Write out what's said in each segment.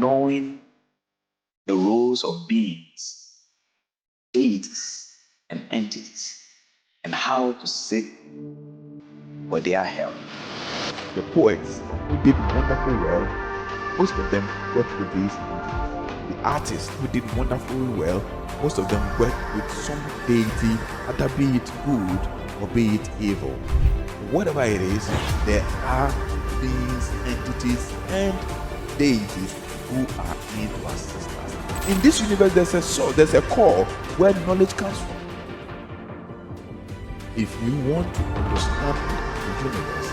knowing the roles of beings, deities, and entities, and how to seek for their help. The poets who did wonderful well, most of them worked with these entities. The artists who did wonderfully well, most of them worked with some deity, either be it good or be it evil. Whatever it is, there are beings, entities, and deities who are in to assist us. In this universe, there's a source, there's a core where knowledge comes from. If you want to understand the universe,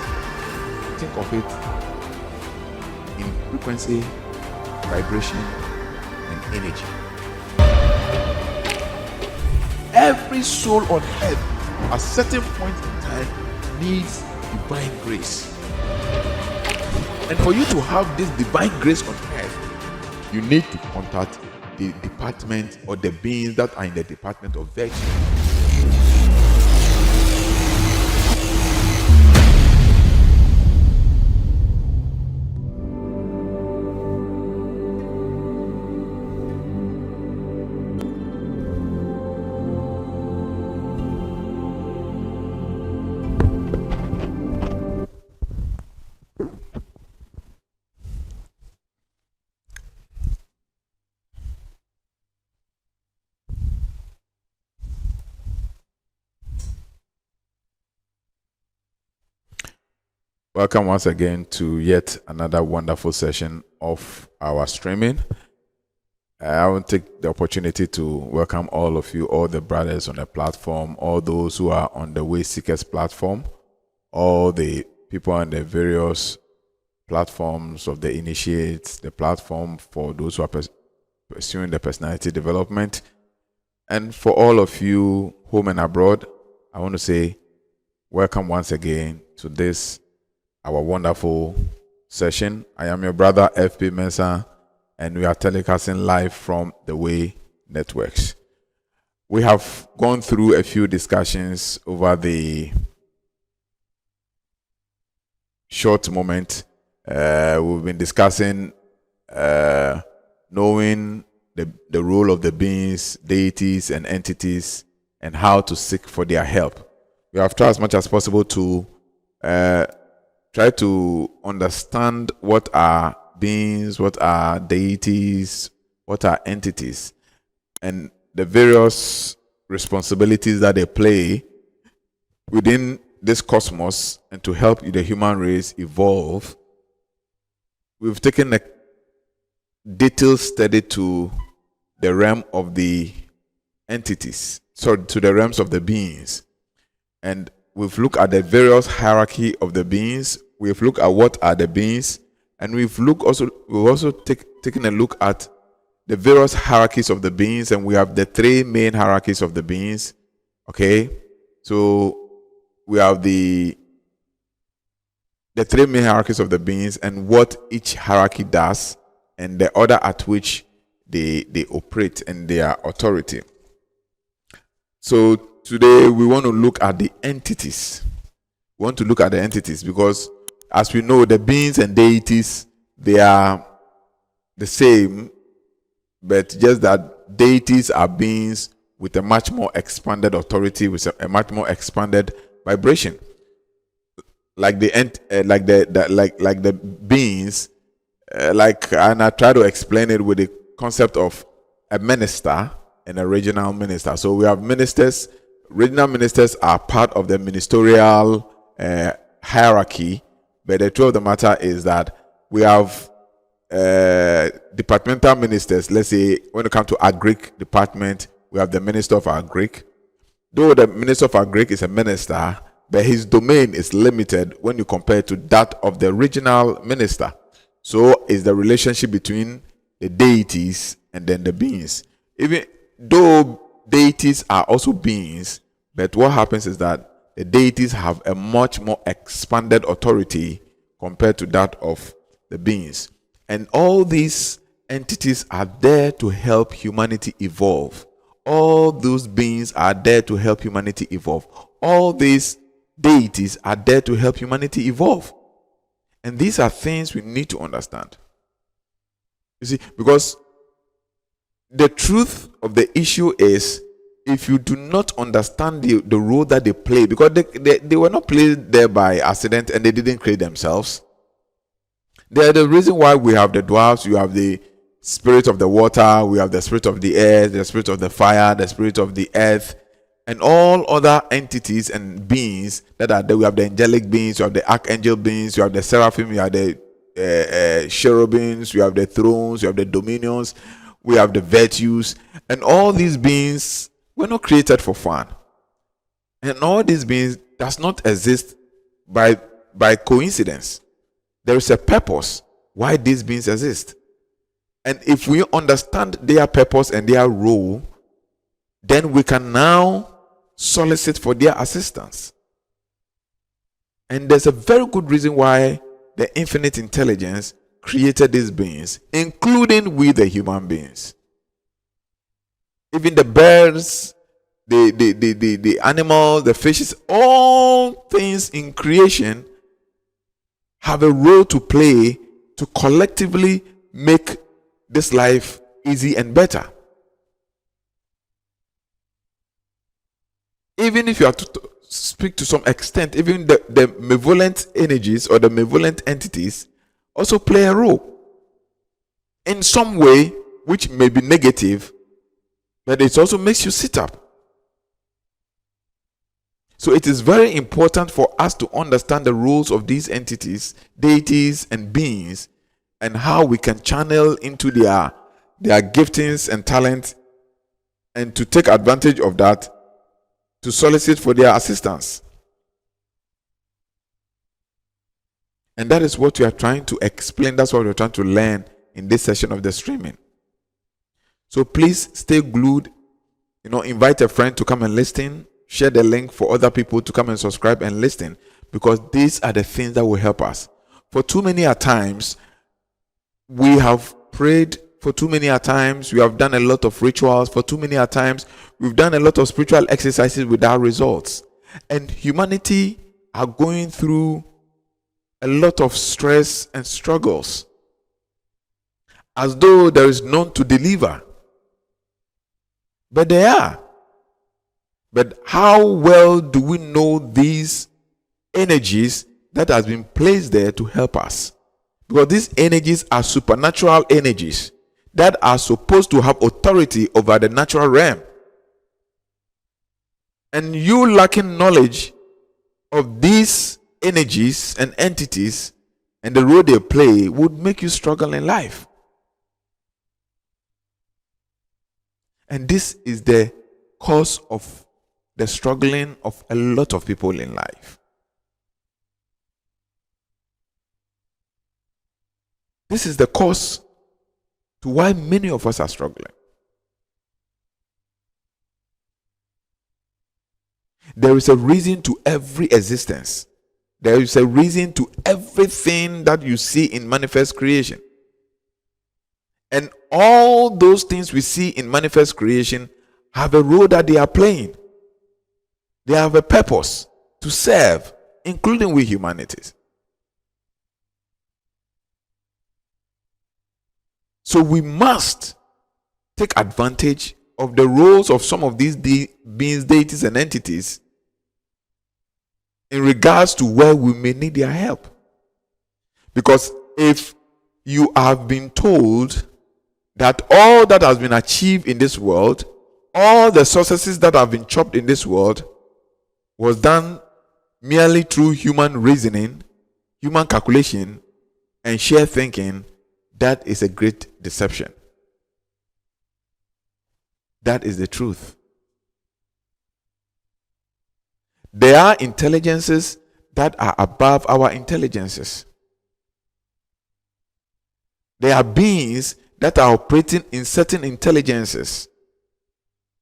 think of it in frequency, vibration, and energy. Every soul on earth at certain point in time needs divine grace. And for you to have this divine grace on earth, you need to contact the department or the beings that are in the department of virtue. Welcome once again to yet another wonderful session of our streaming. I want to take the opportunity to welcome all of you, all the brothers on the platform, all those who are on the Way Seekers platform, all the people on the various platforms of the initiates, the platform for those who are pursuing the personality development. And for all of you home and abroad, I want to say welcome once again to this our wonderful session. I am your brother FP Mensah, and we are telecasting live from the Way Networks. We have gone through a few discussions over the short moment. We've been discussing knowing the role of the beings, deities, and entities, and how to seek for their help. We have tried as much as possible to try to understand what are beings, what are deities, what are entities, and the various responsibilities that they play within this cosmos and to help the human race evolve. We've taken a detailed study to the realm of the entities, to the realms of the beings. And we've looked at the various hierarchy of the beings. We've looked at what are the beings, and we've also taken a look at the various hierarchies of the beings, and we have the three main hierarchies of the beings. Okay, so we have the three main hierarchies of the beings and what each hierarchy does, and the order at which they operate and their authority. So today we want to look at the entities. We want to look at the entities because, as we know, the beings and deities, they are the same, but just that deities are beings with a much more expanded authority, with a much more expanded vibration. Like the beings, and I try to explain it with the concept of a minister and a regional minister. So we have ministers. Regional ministers are part of the ministerial hierarchy, but the truth of the matter is that we have departmental ministers. Let's say when it comes to agric department, we have the minister of agric. Though the minister of agric is a minister, but his domain is limited when you compare to that of the regional minister. So is the relationship between the deities and then the beings. Even though deities are also beings, but what happens is that the deities have a much more expanded authority compared to that of the beings. And all these entities are there to help humanity evolve. All those beings are there to help humanity evolve. All these deities are there to help humanity evolve. And these are things we need to understand. You see, because the truth of the issue is, if you do not understand the role that they play, because they were not placed there by accident and they didn't create themselves. They are the reason why we have the dwarfs, you have the spirit of the water, we have the spirit of the air, the spirit of the fire, the spirit of the earth, and all other entities and beings that are there. We have the angelic beings, you have the archangel beings, you have the seraphim, you have the cherubims, you have the thrones, you have the dominions, we have the virtues, and all these beings were not created for fun. And all these beings does not exist by coincidence. There is a purpose why these beings exist. And if we understand their purpose and their role, then we can now solicit for their assistance. And there's a very good reason why the infinite intelligence created these beings, including we the human beings. Even the birds, the animals, the fishes, all things in creation have a role to play to collectively make this life easy and better. Even if you are to speak to some extent, even the malevolent energies or the malevolent entities also play a role in some way, which may be negative, but it also makes you sit up. So it is very important for us to understand the roles of these entities, deities, and beings, and how we can channel into their giftings and talent, and to take advantage of that to solicit for their assistance. And that is what we are trying to explain. That's what we're trying to learn in this session of the streaming. So please stay glued. Invite a friend to come and listen. Share the link for other people to come and subscribe and listen, because these are the things that will help us. For too many a times, we have prayed. For too many a times, we have done a lot of rituals. For too many a times, we've done a lot of spiritual exercises without results. And humanity are going through a lot of stress and struggles, as though there is none to deliver. But they are. But how well do we know these energies that has been placed there to help us? Because these energies are supernatural energies that are supposed to have authority over the natural realm. And you lacking knowledge of these energies and entities and the role they play would make you struggle in life. And this is the cause of the struggling of a lot of people in life. This is the cause to why many of us are struggling. There is a reason to every existence. There is a reason to everything that you see in manifest creation. And all those things we see in manifest creation have a role that they are playing. They have a purpose to serve, including we humanities. So we must take advantage of the roles of some of these beings, deities, and entities in regards to where we may need their help. Because if you have been told that all that has been achieved in this world, all the successes that have been chopped in this world, was done merely through human reasoning, human calculation, and sheer thinking, that is a great deception. That is the truth. There are intelligences that are above our intelligences. There are beings that are operating in certain intelligences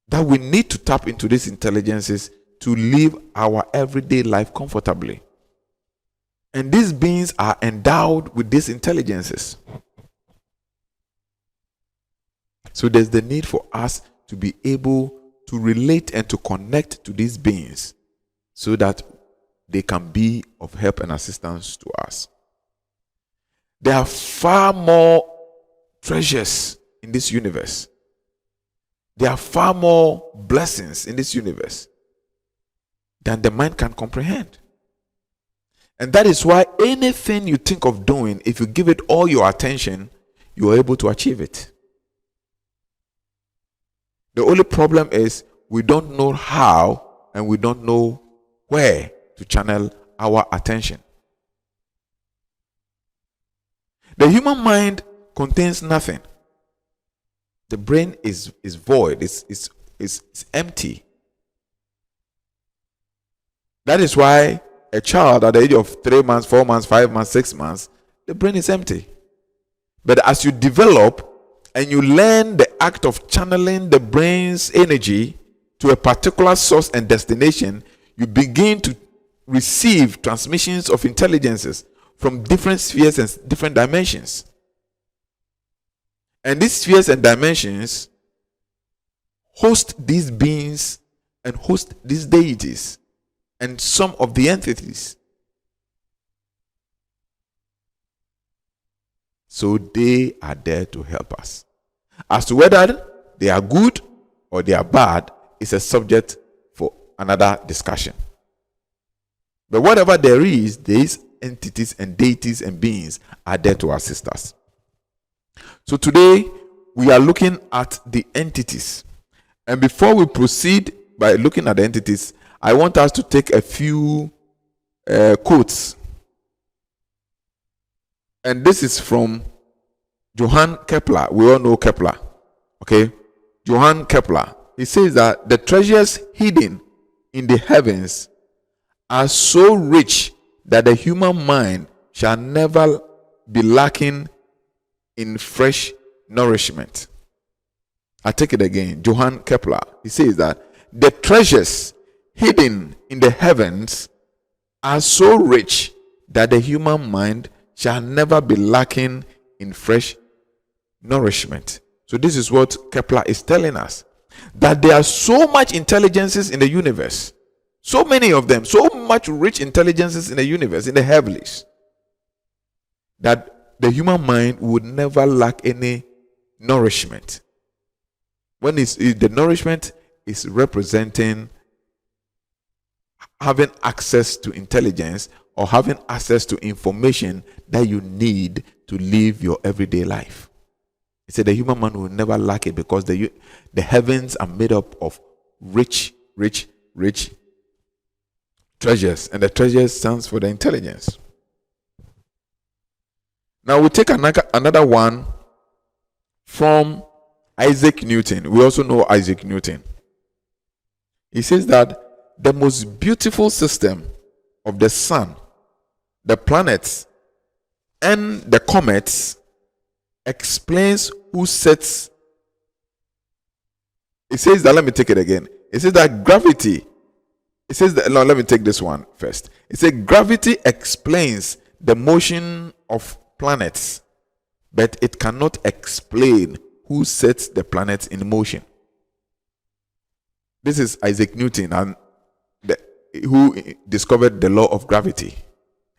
that we need to tap into these intelligences to live our everyday life comfortably. And these beings are endowed with these intelligences. So there's the need for us to be able to relate and to connect to these beings so that they can be of help and assistance to us. There are far more treasures in this universe. There are far more blessings in this universe than the mind can comprehend. And that is why anything you think of doing, if you give it all your attention, you are able to achieve it. The only problem is we don't know how and we don't know where to channel our attention. The human mind contains nothing. The brain is void, it's empty. That is why a child at the age of 3 months, 4 months, 5 months, 6 months, the brain is empty. But as you develop and you learn the act of channeling the brain's energy to a particular source and destination, you begin to receive transmissions of intelligences from different spheres and different dimensions. And these spheres and dimensions host these beings and host these deities and some of the entities. So they are there to help us. As to whether they are good or they are bad is a subject for another discussion. But whatever there is, these entities and deities and beings are there to assist us. So today we are looking at the entities. And before we proceed by looking at the entities, I want us to take a few quotes. And this is from Johann Kepler. We all know Kepler. Okay? Johann Kepler. He says that the treasures hidden in the heavens are so rich that the human mind shall never be lacking in fresh nourishment. I take it again. Johann Kepler. He says that the treasures hidden in the heavens are so rich that the human mind shall never be lacking in fresh nourishment. So this is what Kepler is telling us, that there are so much intelligences in the universe, so many of them, so much rich intelligences in the universe, in the heavens, that the human mind would never lack any nourishment. When the nourishment is representing having access to intelligence or having access to information that you need to live your everyday life. He said the human mind will never lack it because the heavens are made up of rich treasures, and the treasures stands for the intelligence. Now we take another one from Isaac Newton. We also know Isaac Newton. He says that the most beautiful system of the sun, the planets, and the comets explains who sets. It says that, let me take it again. It says that gravity. It says that, no, let me take this one first. It says gravity explains the motion of planets, but it cannot explain who sets the planets in motion. This is Isaac Newton, and who discovered the law of gravity.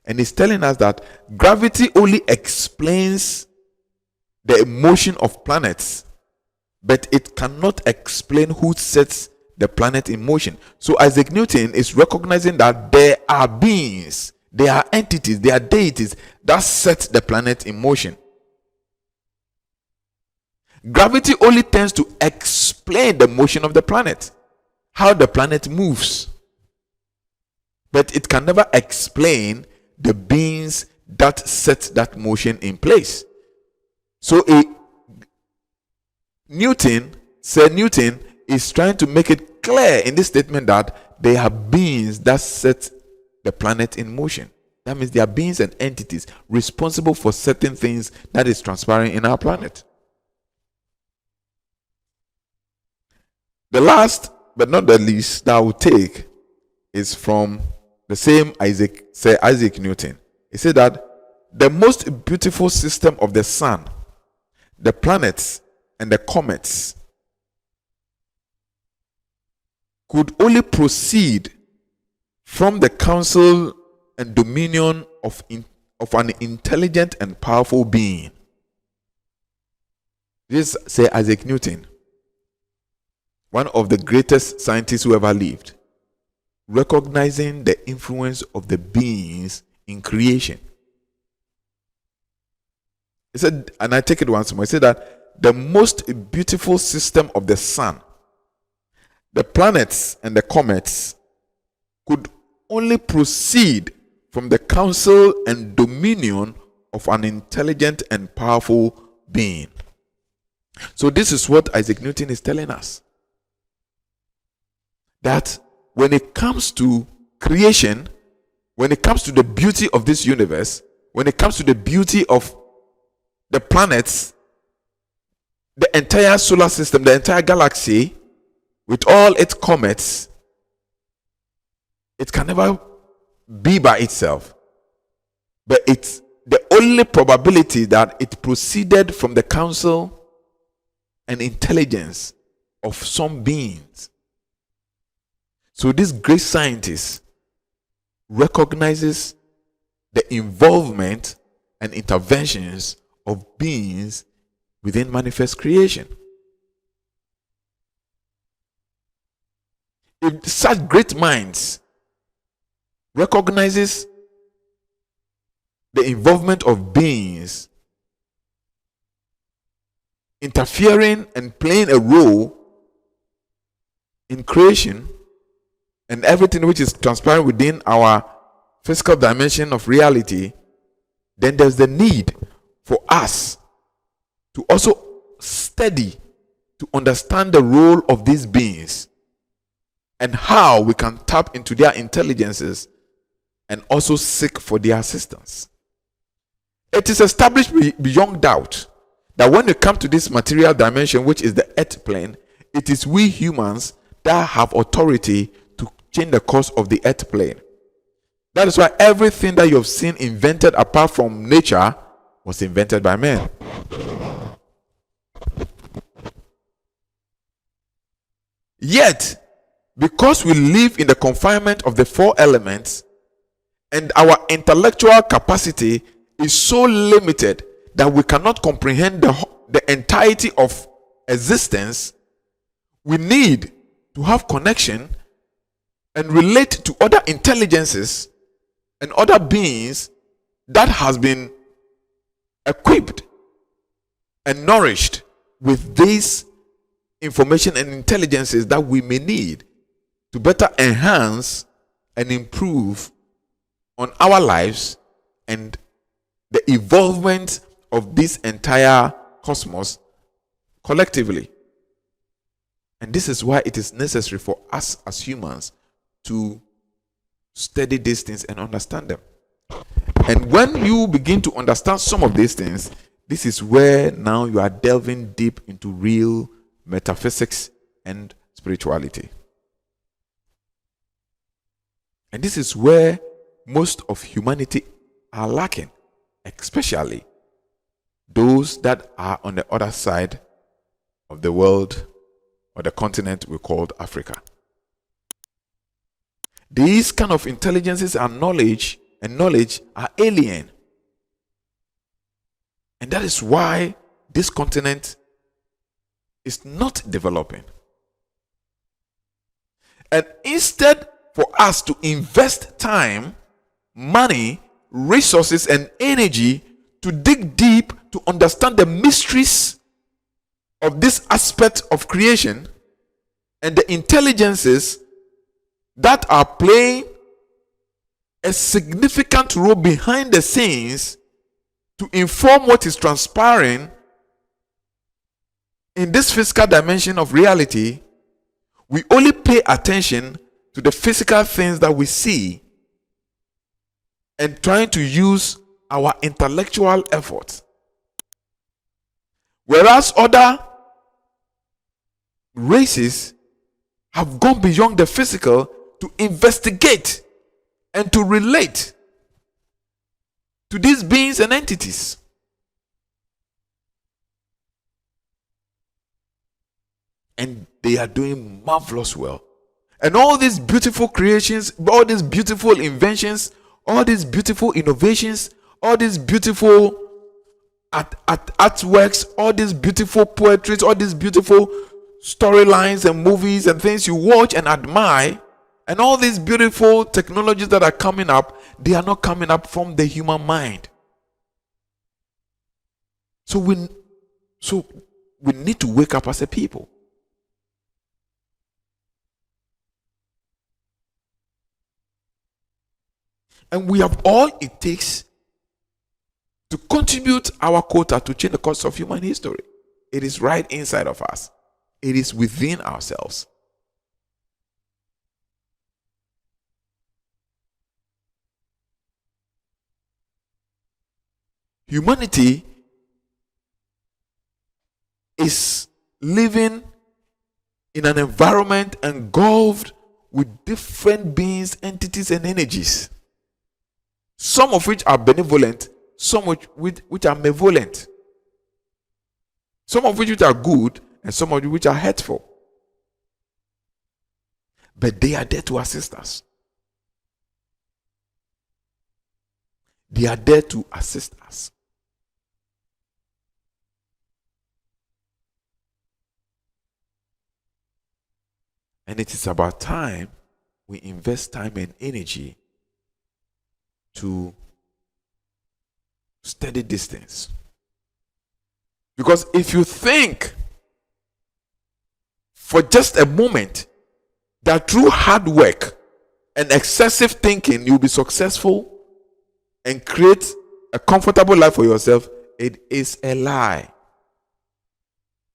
And he's telling us that gravity only explains the motion of planets, but it cannot explain who sets the planet in motion. So Isaac Newton is recognizing that there are beings, there are entities, there are deities that set the planet in motion. Gravity only tends to explain the motion of the planet, how the planet moves, but it can never explain the beings that set that motion in place. So Newton is trying to make it clear in this statement that there are beings that set the planet in motion. That means there are beings and entities responsible for certain things that is transpiring in our planet. The last but not the least that I will take is from the same Isaac Newton. He said that the most beautiful system of the sun, the planets, and the comets could only proceed from the counsel and dominion of an intelligent and powerful being. This, say, Isaac Newton, one of the greatest scientists who ever lived, recognizing the influence of the beings in creation. He said, and I take it once more, he said that the most beautiful system of the sun, the planets and the comets, could only proceed from the counsel and dominion of an intelligent and powerful being. So this is what Isaac Newton is telling us. That when it comes to creation, when it comes to the beauty of this universe, when it comes to the beauty of the planets, the entire solar system, the entire galaxy, with all its comets, it can never be by itself. But it's the only probability that it proceeded from the counsel and intelligence of some beings. So this great scientist recognizes the involvement and interventions of beings within manifest creation. If such great minds recognizes the involvement of beings interfering and playing a role in creation and everything which is transpiring within our physical dimension of reality, then there's the need for us to also study to understand the role of these beings and how we can tap into their intelligences and also seek for their assistance. It is established beyond doubt that when you come to this material dimension, which is the earth plane, it is we humans that have authority to change the course of the earth plane. That is why everything that you have seen invented apart from nature was invented by men. Yet, because we live in the confinement of the four elements and our intellectual capacity is so limited that we cannot comprehend the entirety of existence, we need to have connection and relate to other intelligences and other beings that has been equipped and nourished with these information and intelligences that we may need to better enhance and improve on our lives and the evolvement of this entire cosmos collectively. And this is why it is necessary for us as humans to study these things and understand them. And when you begin to understand some of these things, this is where now you are delving deep into real metaphysics and spirituality. And this is where most of humanity are lacking, especially those that are on the other side of the world or the continent we called Africa. These kind of intelligences and knowledge are alien. And that is why this continent is not developing. And instead for us to invest time, money, resources, and energy to dig deep to understand the mysteries of this aspect of creation and the intelligences that are playing a significant role behind the scenes to inform what is transpiring in this physical dimension of reality, we only pay attention to the physical things that we see and trying to use our intellectual efforts. Whereas other races have gone beyond the physical to investigate and to relate to these beings and entities. And they are doing marvelous well. And all these beautiful creations, all these beautiful inventions, all these beautiful innovations, all these beautiful artworks, all these beautiful poetries, all these beautiful storylines and movies and things you watch and admire, and all these beautiful technologies that are coming up, they are not coming up from the human mind. So we need to wake up as a people. And we have all it takes to contribute our quota to change the course of human history. It is right inside of us. It is within ourselves. Humanity is living in an environment engulfed with different beings, entities, and energies. Some of which are benevolent, some which are malevolent. Some of which are good, and some of which are hurtful. But they are there to assist us. They are there to assist us. And it is about time we invest time and energy to study these things. Because if you think for just a moment that through hard work and excessive thinking you'll be successful and create a comfortable life for yourself, it is a lie.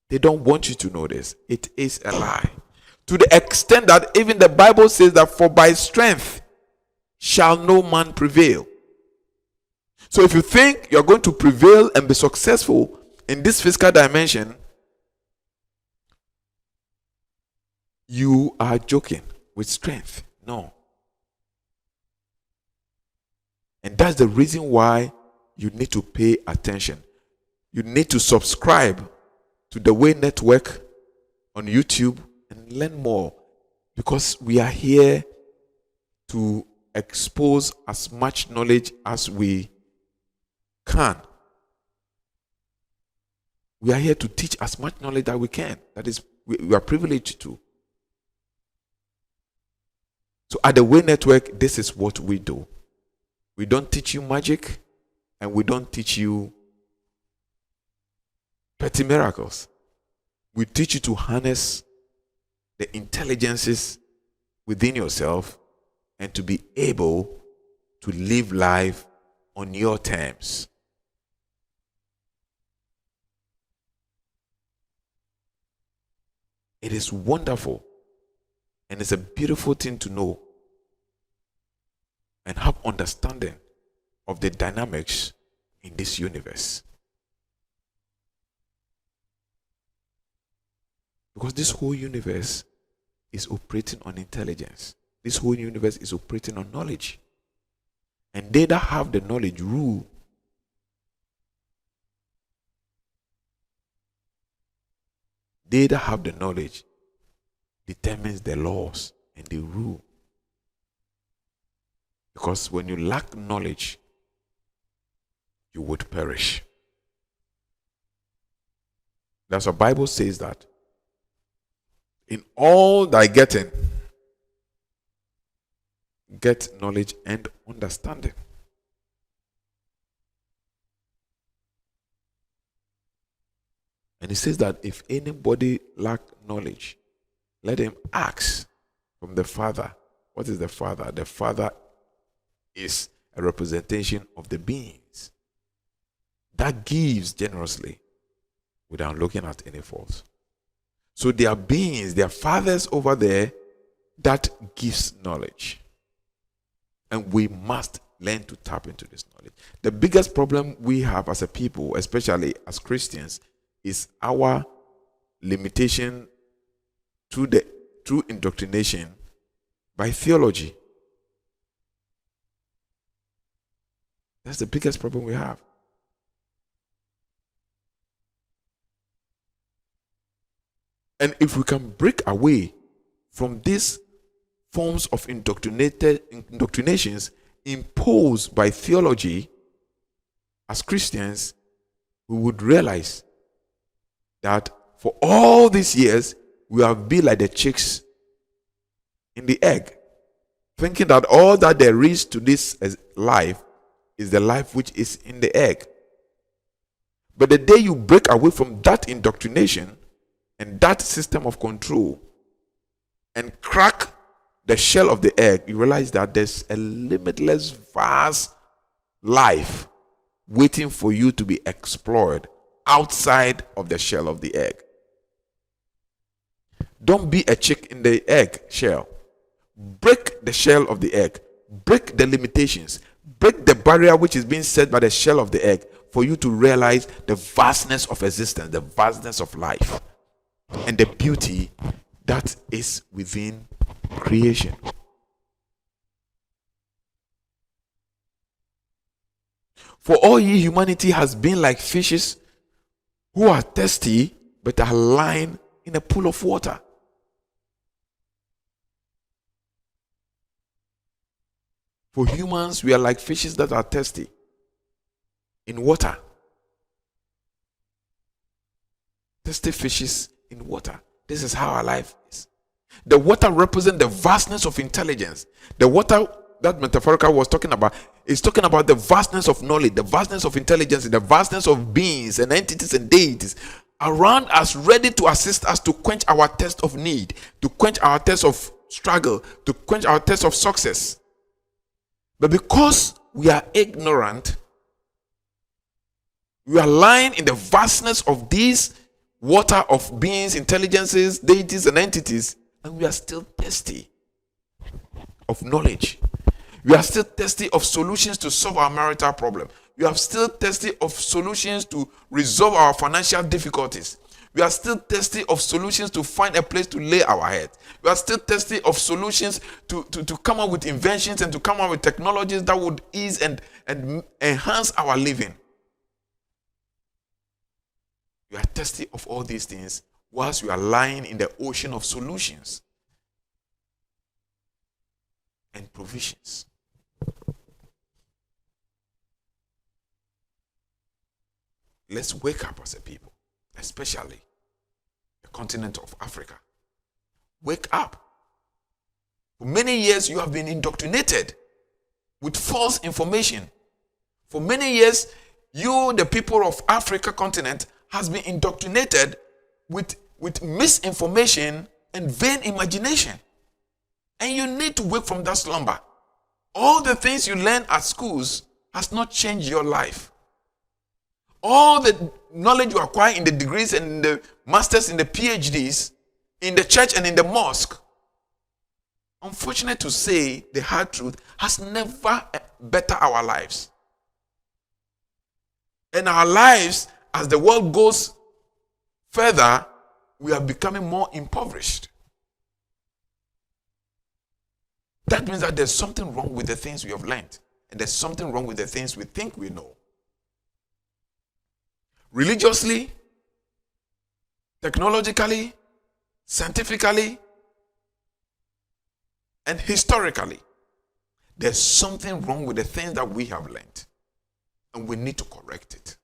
They don't want you to know this. It is a lie. To the extent that even the Bible says that for by strength shall no man prevail. So if you think you're going to prevail and be successful in this physical dimension, you are joking with strength. No. And that's the reason why you need to pay attention. You need to subscribe to the Way Network on YouTube and learn more, because we are here to expose as much knowledge as we can. We are here to teach as much knowledge that we can. That is, we are privileged to. So at the Way Network, this is what we do. We don't teach you magic, and we don't teach you petty miracles. We teach you to harness the intelligences within yourself and to be able to live life on your terms. It is wonderful, and it's a beautiful thing to know and have understanding of the dynamics in this universe. Because this whole universe is operating on intelligence. This whole universe is operating on knowledge. And they that have the knowledge rule. They that have the knowledge determines the laws and the rule. Because when you lack knowledge, you would perish. That's what the Bible says, that in all thy getting, get knowledge and understanding. And it says that if anybody lack knowledge, let him ask from the Father. What is the Father? The Father is a representation of the beings that gives generously without looking at any fault. So there are beings, there are fathers over there that gives knowledge. And we must learn to tap into this knowledge. The biggest problem we have as a people, especially as Christians, is our limitation through indoctrination by theology. That's the biggest problem we have. And if we can break away from these forms of indoctrinations imposed by theology as Christians, we would realize that for all these years, we have been like the chicks in the egg, thinking that all that there is to this life is the life which is in the egg. But the day you break away from that indoctrination and that system of control and crack the shell of the egg, you realize that there's a limitless, vast life waiting for you to be explored outside of the shell of the egg. Don't be a chick in the egg shell. Break the shell of the egg. Break the limitations. Break the barrier which is being set by the shell of the egg for you to realize the vastness of existence, the vastness of life, and the beauty that is within creation. For all ye humanity has been like fishes who are thirsty but are lying in a pool of water. For humans, we are like fishes that are thirsty in water. Thirsty fishes in water. This is how our life is. The water represents the vastness of intelligence. The water that metaphorical was talking about is talking about the vastness of knowledge, the vastness of intelligence, the vastness of beings and entities and deities around us, ready to assist us to quench our thirst of need, to quench our thirst of struggle, to quench our thirst of success. But because we are ignorant, we are lying in the vastness of these water of beings, intelligences, deities, and entities, and we are still thirsty of knowledge. We are still thirsty of solutions to solve our marital problem. We are still thirsty of solutions to resolve our financial difficulties. We are still thirsty of solutions to find a place to lay our head. We are still thirsty of solutions to come up with inventions and to come up with technologies that would ease and enhance our living. We are thirsty of all these things whilst we are lying in the ocean of solutions and provisions. Let's wake up as a people, especially the continent of Africa. Wake up. For many years, you have been indoctrinated with false information. For many years, you, the people of Africa continent, has been indoctrinated with misinformation and vain imagination. And you need to wake from that slumber. All the things you learn at schools has not changed your life. All the knowledge you acquire in the degrees and in the masters, in the PhDs, in the church and in the mosque, unfortunate to say, the hard truth, has never bettered our lives. And our lives, as the world goes further, we are becoming more impoverished. That means that there's something wrong with the things we have learned. And there's something wrong with the things we think we know. Religiously, technologically, scientifically, and historically, there's something wrong with the things that we have learned. And we need to correct it.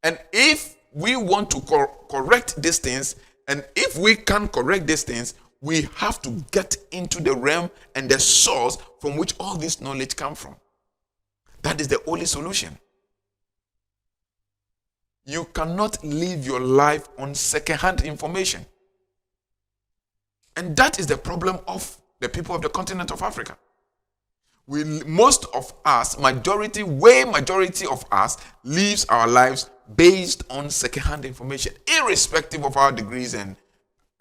And if we want to correct these things, and if we can correct these things, we have to get into the realm and the source from which all this knowledge comes from. That is the only solution. You cannot live your life on second-hand information. And that is the problem of the people of the continent of Africa. Most of us, majority of us, lives our lives based on second-hand information, irrespective of our degrees and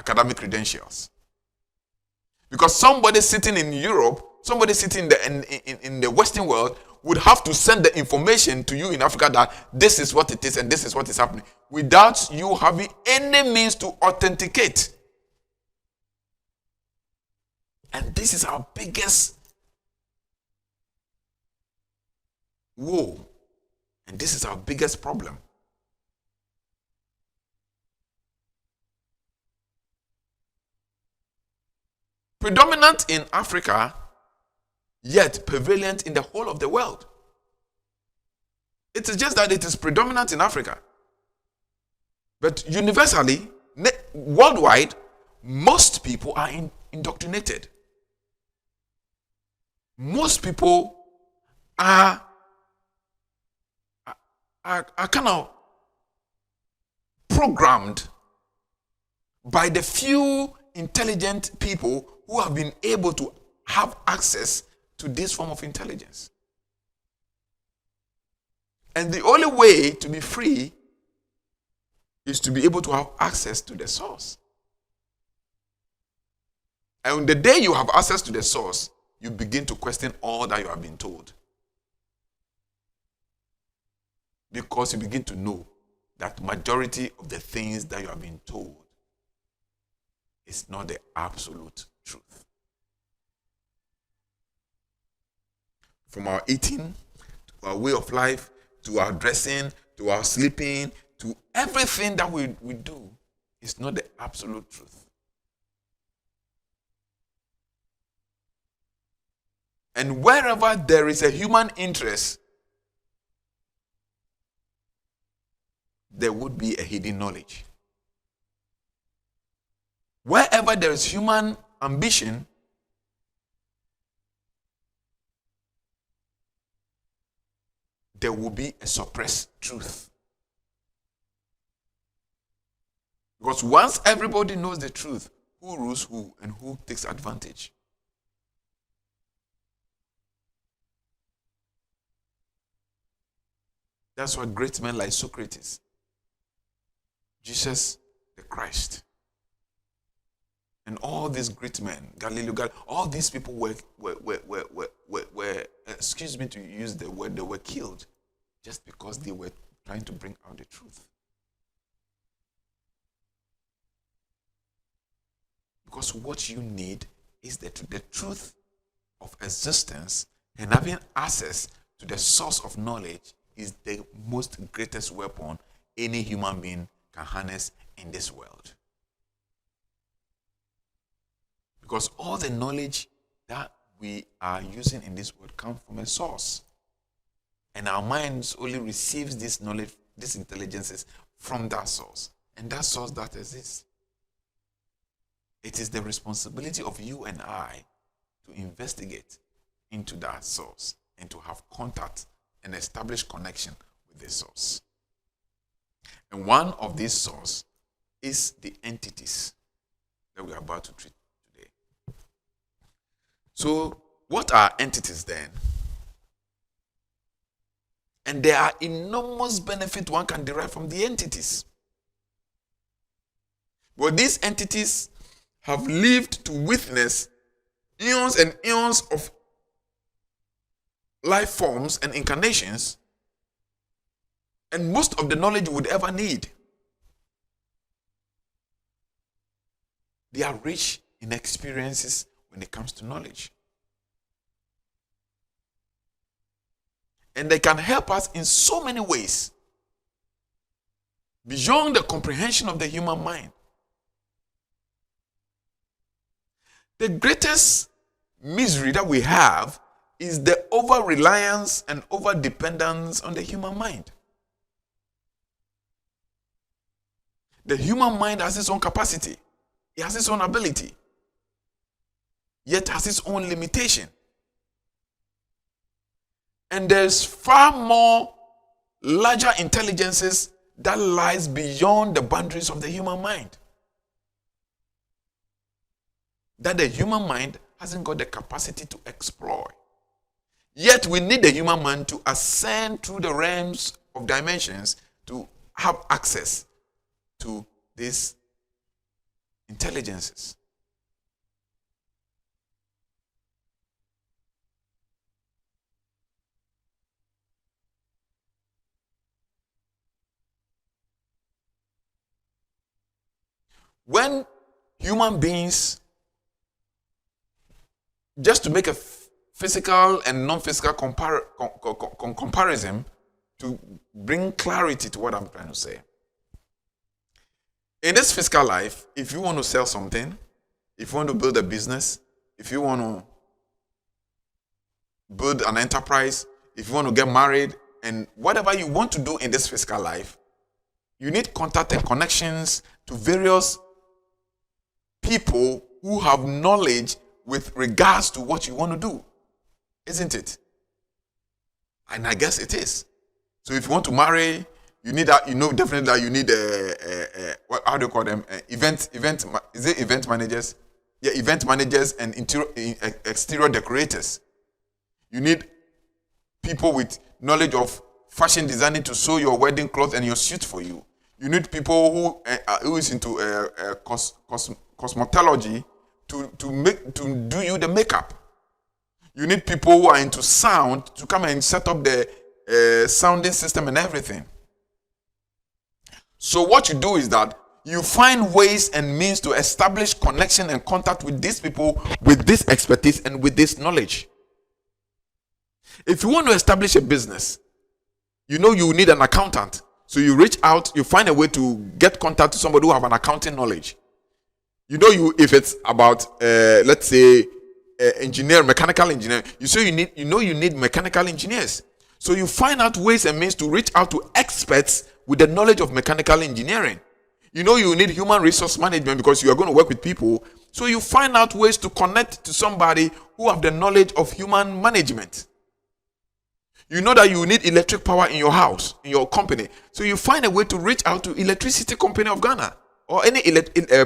academic credentials. Because somebody sitting in Europe, somebody sitting in the Western world would have to send the information to you in Africa that this is what it is and this is what is happening, without you having any means to authenticate. And this is our biggest woe. And this is our biggest problem. Predominant in Africa, yet prevalent in the whole of the world. It is just that it is predominant in Africa. But universally, worldwide, most people are indoctrinated. Most people are kind of programmed by the few intelligent people who have been able to have access to this form of intelligence. And the only way to be free is to be able to have access to the source. And the day you have access to the source, you begin to question all that you have been told. Because you begin to know that majority of the things that you have been told is not the absolute truth. From our eating, to our way of life, to our dressing, to our sleeping, to everything that we do is not the absolute truth. And wherever there is a human interest, there would be a hidden knowledge. Wherever there is human ambition, there will be a suppressed truth. Because once everybody knows the truth, who rules who and who takes advantage? That's why great men like Socrates, Jesus the Christ, and all these great men, Galileo, all these people were, excuse me to use the word, they were killed just because they were trying to bring out the truth. Because what you need is the truth of existence, and having access to the source of knowledge is the most greatest weapon any human being can harness in this world. Because all the knowledge that we are using in this world comes from a source. And our minds only receives this knowledge, these intelligences from that source. And that source that exists. It is the responsibility of you and I to investigate into that source and to have contact and establish connection with the source. And one of these sources is the entities that we are about to treat today. So, what are entities then? And there are enormous benefits one can derive from the entities. But these entities have lived to witness eons and eons of life forms and incarnations, and most of the knowledge we would ever need. They are rich in experiences when it comes to knowledge. And they can help us in so many ways, beyond the comprehension of the human mind. The greatest misery that we have is the over-reliance and over-dependence on the human mind. The human mind has its own capacity. It has its own ability. Yet has its own limitation. And there's far more larger intelligences that lies beyond the boundaries of the human mind. That the human mind hasn't got the capacity to explore. Yet we need the human mind to ascend through the realms of dimensions to have access to these intelligences. When human beings, just to make a physical and non-physical comparison to bring clarity to what I'm trying to say. In this physical life, if you want to sell something, if you want to build a business, if you want to build an enterprise, if you want to get married, and whatever you want to do in this physical life, you need contact and connections to various people who have knowledge with regards to what you want to do, isn't it? And I guess it is. So if you want to marry, you need that. You know definitely that you need how do you call them? Is it event managers? Yeah, event managers and exterior decorators. You need people with knowledge of fashion designing to sew your wedding cloth and your suit for you. You need people who is into cosmetology to do you the makeup. You need people who are into sound to come and set up the sounding system and everything. So what you do is that you find ways and means to establish connection and contact with these people with this expertise and with this knowledge. If you want to establish a business, you know you need an accountant. So you reach out, you find a way to get contact to somebody who have an accounting knowledge. You know, if it's about let's say mechanical engineer, you need mechanical engineers. So you find out ways and means to reach out to experts with the knowledge of mechanical engineering. You know you need human resource management because you are going to work with people. So you find out ways to connect to somebody who have the knowledge of human management. You know that you need electric power in your house, in your company. So you find a way to reach out to Electricity Company of Ghana or any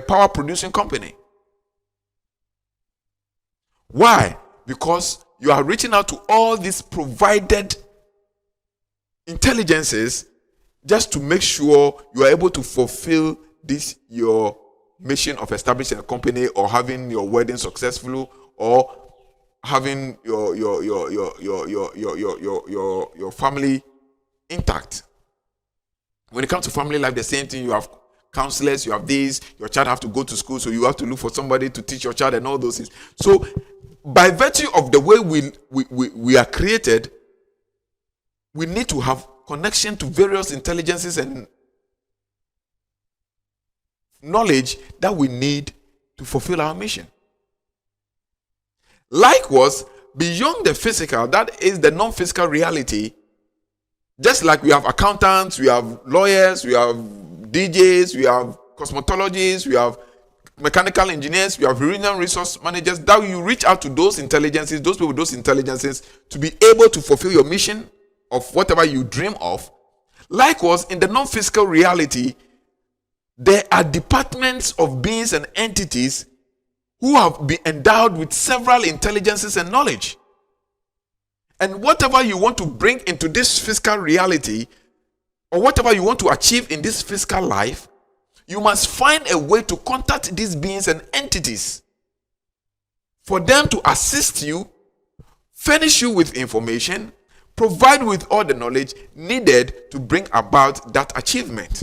power producing company. Why? Because you are reaching out to all these provided intelligences just to make sure you are able to fulfill this your mission of establishing a company or having your wedding successful or having your family intact. When it comes to family life, the same thing. You have counselors, you have these, your child have to go to school, so you have to look for somebody to teach your child and all those things. So by virtue of the way we are created, we need to have connection to various intelligences and knowledge that we need to fulfill our mission. Likewise, beyond the physical, that is the non-physical reality. Just like we have accountants, we have lawyers, we have DJs, we have cosmetologists, we have mechanical engineers, we have human resource managers, that you reach out to those intelligences, those people with those intelligences to be able to fulfill your mission of whatever you dream of. Likewise, in the non-physical reality, there are departments of beings and entities who have been endowed with several intelligences and knowledge. And whatever you want to bring into this physical reality, or whatever you want to achieve in this physical life, you must find a way to contact these beings and entities for them to assist you, furnish you with information, provide with all the knowledge needed to bring about that achievement.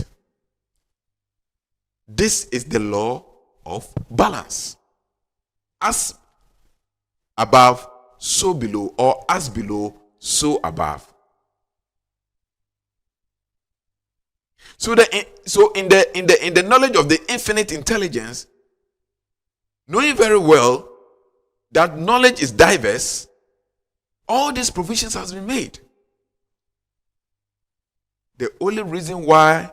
This is the law of balance. As above, so below, or as below, so above. So in the knowledge of the infinite intelligence, knowing very well that knowledge is diverse, all these provisions has been made. The only reason why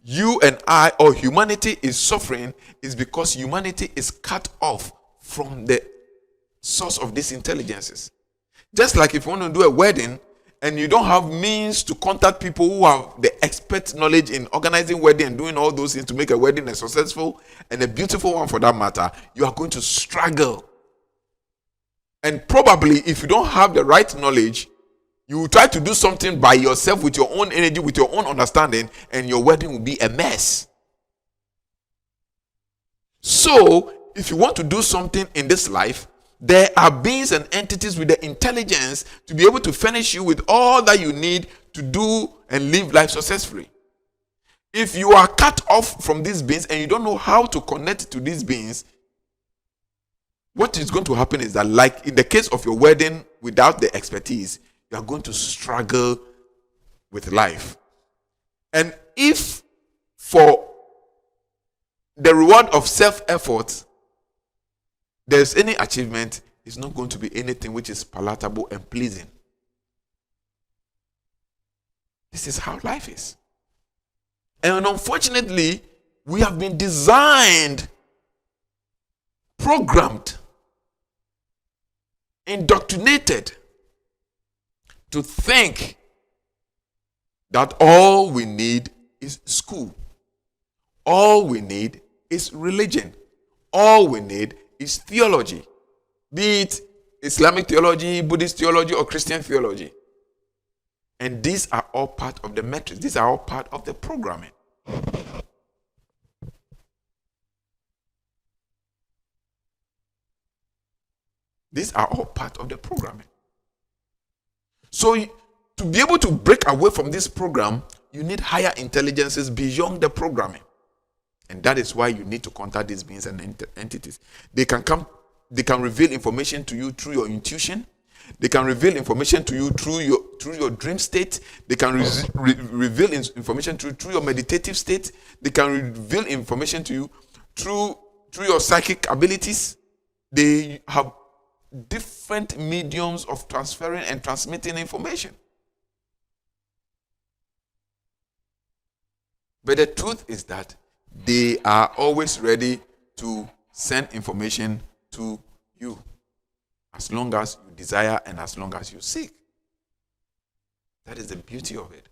you and I or humanity is suffering is because humanity is cut off from the source of these intelligences. Just like if you want to do a wedding and you don't have means to contact people who have the expert knowledge in organizing wedding and doing all those things to make a wedding a successful and a beautiful one for that matter, you are going to struggle. And probably if you don't have the right knowledge, you will try to do something by yourself with your own energy, with your own understanding, and your wedding will be a mess. So, if you want to do something in this life, there are beings and entities with the intelligence to be able to furnish you with all that you need to do and live life successfully. If you are cut off from these beings and you don't know how to connect to these beings, what is going to happen is that, like in the case of your wedding, without the expertise, you are going to struggle with life. And if for the reward of self-effort there's any achievement, it's not going to be anything which is palatable and pleasing. This is how life is. And unfortunately, we have been designed, programmed, indoctrinated to think that all we need is school. All we need is religion. All we need is theology. Be it Islamic theology, Buddhist theology, or Christian theology. And these are all part of the matrix. These are all part of the programming. These are all part of the programming. So to be able to break away from this program, you need higher intelligences beyond the programming. And that is why you need to contact these beings and entities. They can reveal information to you through your intuition. They can reveal information to you through your dream state. They can reveal information through your meditative state. They can reveal information to you through your psychic abilities. They have different mediums of transferring and transmitting information. But the truth is that they are always ready to send information to you, as long as you desire and as long as you seek. That is the beauty of it.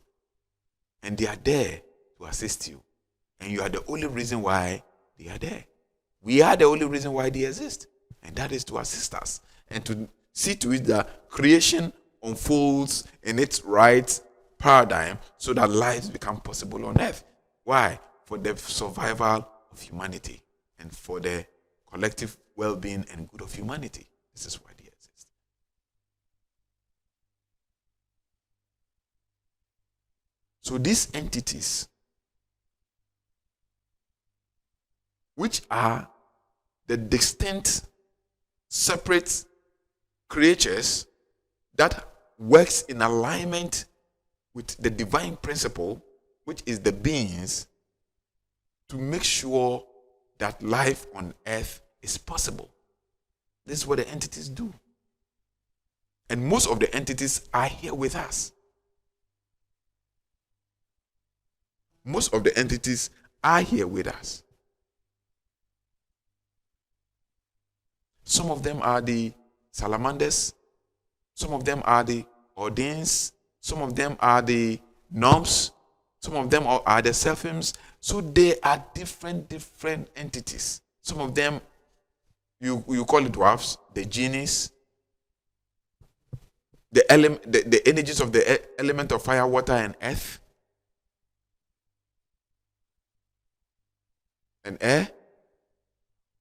And they are there to assist you. And you are the only reason why they are there. We are the only reason why they exist. And that is to assist us and to see to it that creation unfolds in its right paradigm so that lives become possible on earth. Why? For the survival of humanity and for the collective well-being and good of humanity. This is why they exist. So these entities, which are the distinct, separate creatures that works in alignment with the divine principle, which is the beings, to make sure that life on earth is possible. This is what the entities do. And most of the entities are here with us. Most of the entities are here with us. Some of them are the salamanders. Some of them are the ordains. Some of them are the gnomes. Some of them are the seraphims. So they are different entities. Some of them, you call it dwarfs, the genies, the energies of the element of fire, water, and earth, and air.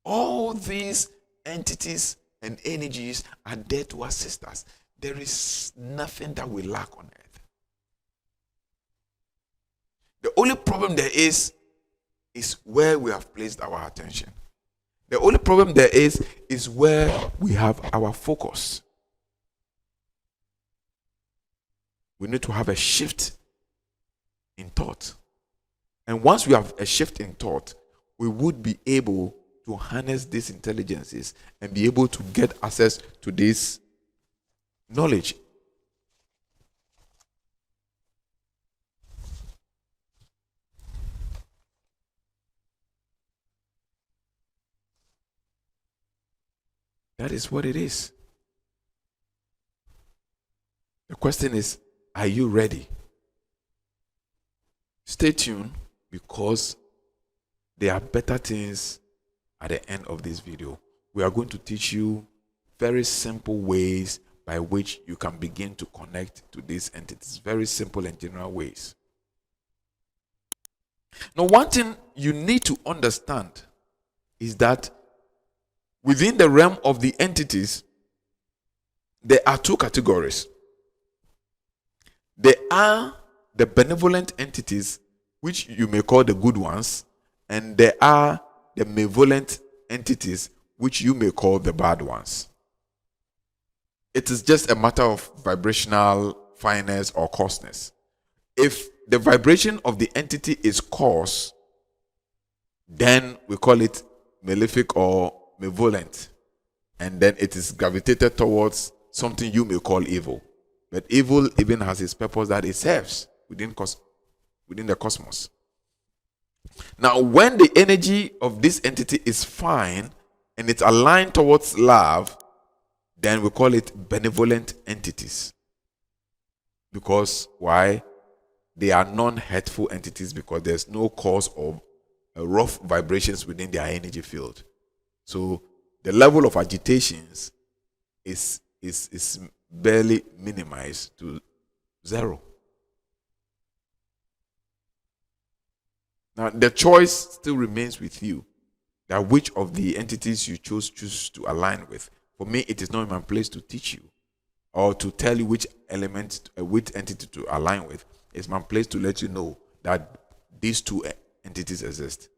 All these entities and energies are there to assist us. There is nothing that we lack on earth. The only problem there is where we have placed our attention. The only problem there is where we have our focus. We need to have a shift in thought. And once we have a shift in thought, we would be able to harness these intelligences and be able to get access to this knowledge. That is what it is. The question is, are you ready? Stay tuned, because there are better things at the end of this video. We are going to teach you very simple ways by which you can begin to connect to these entities. Very simple and general ways. Now, one thing you need to understand is that within the realm of the entities, there are two categories. There are the benevolent entities, which you may call the good ones, and there are the malevolent entities, which you may call the bad ones. It is just a matter of vibrational fineness or coarseness. If the vibration of the entity is coarse, then we call it malefic or malevolent, and then it is gravitated towards something you may call evil. But evil even has its purpose that it serves. within the cosmos. Now, when the energy of this entity is fine and it's aligned towards love, then we call it benevolent entities. Because why? They are non-hurtful entities because there's no cause of rough vibrations within their energy field. So the level of agitations is barely minimized to zero. Now the choice still remains with you, that which of the entities you choose to align with. For me, it is not in my place to teach you or to tell you which element, which entity to align with. It's my place to let you know that these two entities exist.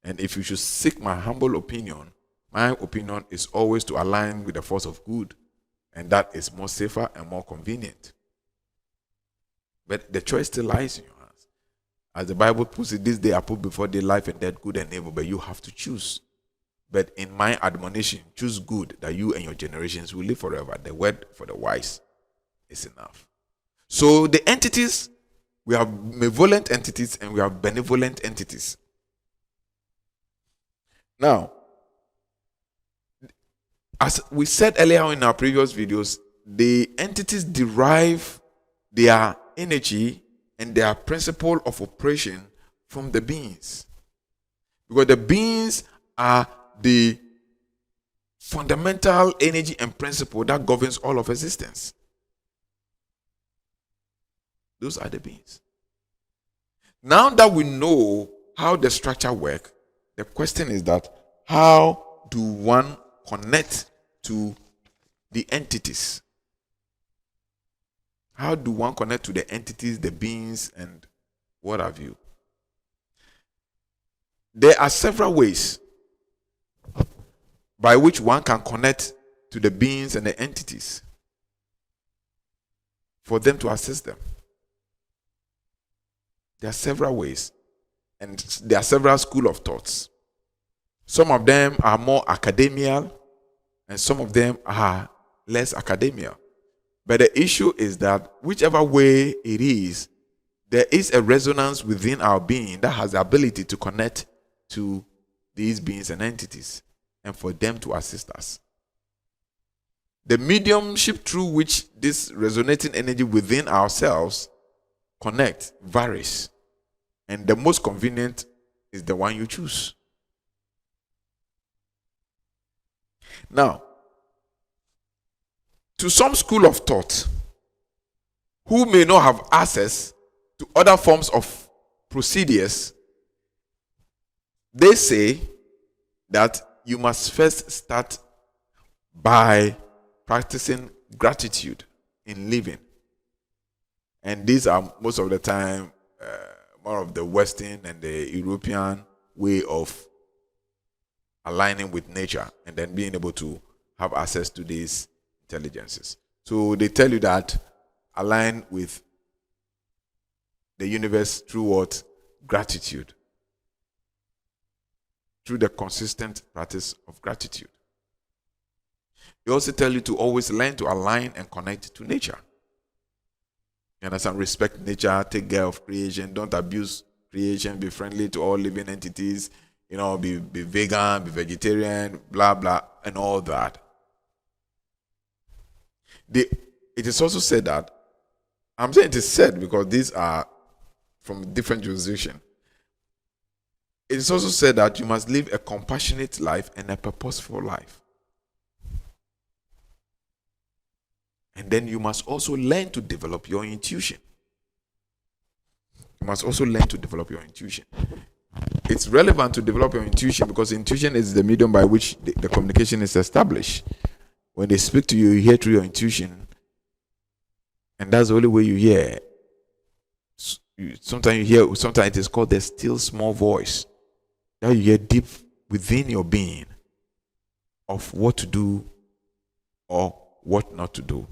And if you should seek my humble opinion, my opinion is always to align with the force of good, and that is more safer and more convenient. But the choice still lies in your hands. As the Bible puts it, this day I put before thee life and death, good and evil, but you have to choose. But in my admonition, choose good, that you and your generations will live forever. The word for the wise is enough. So the entities, we have malevolent entities and we have benevolent entities. Now, as we said earlier in our previous videos, the entities derive their energy and their principle of operation from the beings. Because the beings are the fundamental energy and principle that governs all of existence. Those are the beings. Now that we know how the structure works, the question is that how do one connect to the entities? How do one connect to the entities, the beings, and what have you? There are several ways by which one can connect to the beings and the entities for them to assist them. There are several ways, and there are several schools of thoughts. Some of them are more academial, and some of them are less academial. But the issue is that whichever way it is, there is a resonance within our being that has the ability to connect to these beings and entities, and for them to assist us. The mediumship through which this resonating energy within ourselves connect varies, and the most convenient is the one you choose. Now, to some school of thought who may not have access to other forms of procedures, they say that you must first start by practicing gratitude in living. And these are most of the time more of the Western and the European way of aligning with nature and then being able to have access to these intelligences. So they tell you that align with the universe through what? Gratitude. Through the consistent practice of gratitude. They also tell you to always learn to align and connect to nature. You understand? Respect nature, take care of creation, don't abuse creation, be friendly to all living entities, be vegan, be vegetarian, blah, blah, and all that. It is also said that, I'm saying it is said because these are from different jurisdictions. It is also said that you must live a compassionate life and a purposeful life. And then you must also learn to develop your intuition. You must also learn to develop your intuition. It's relevant to develop your intuition because intuition is the medium by which the communication is established. When they speak to you, you hear through your intuition. And that's the only way you hear. Sometimes it is called the still small voice. That you hear deep within your being of what to do or what not to do.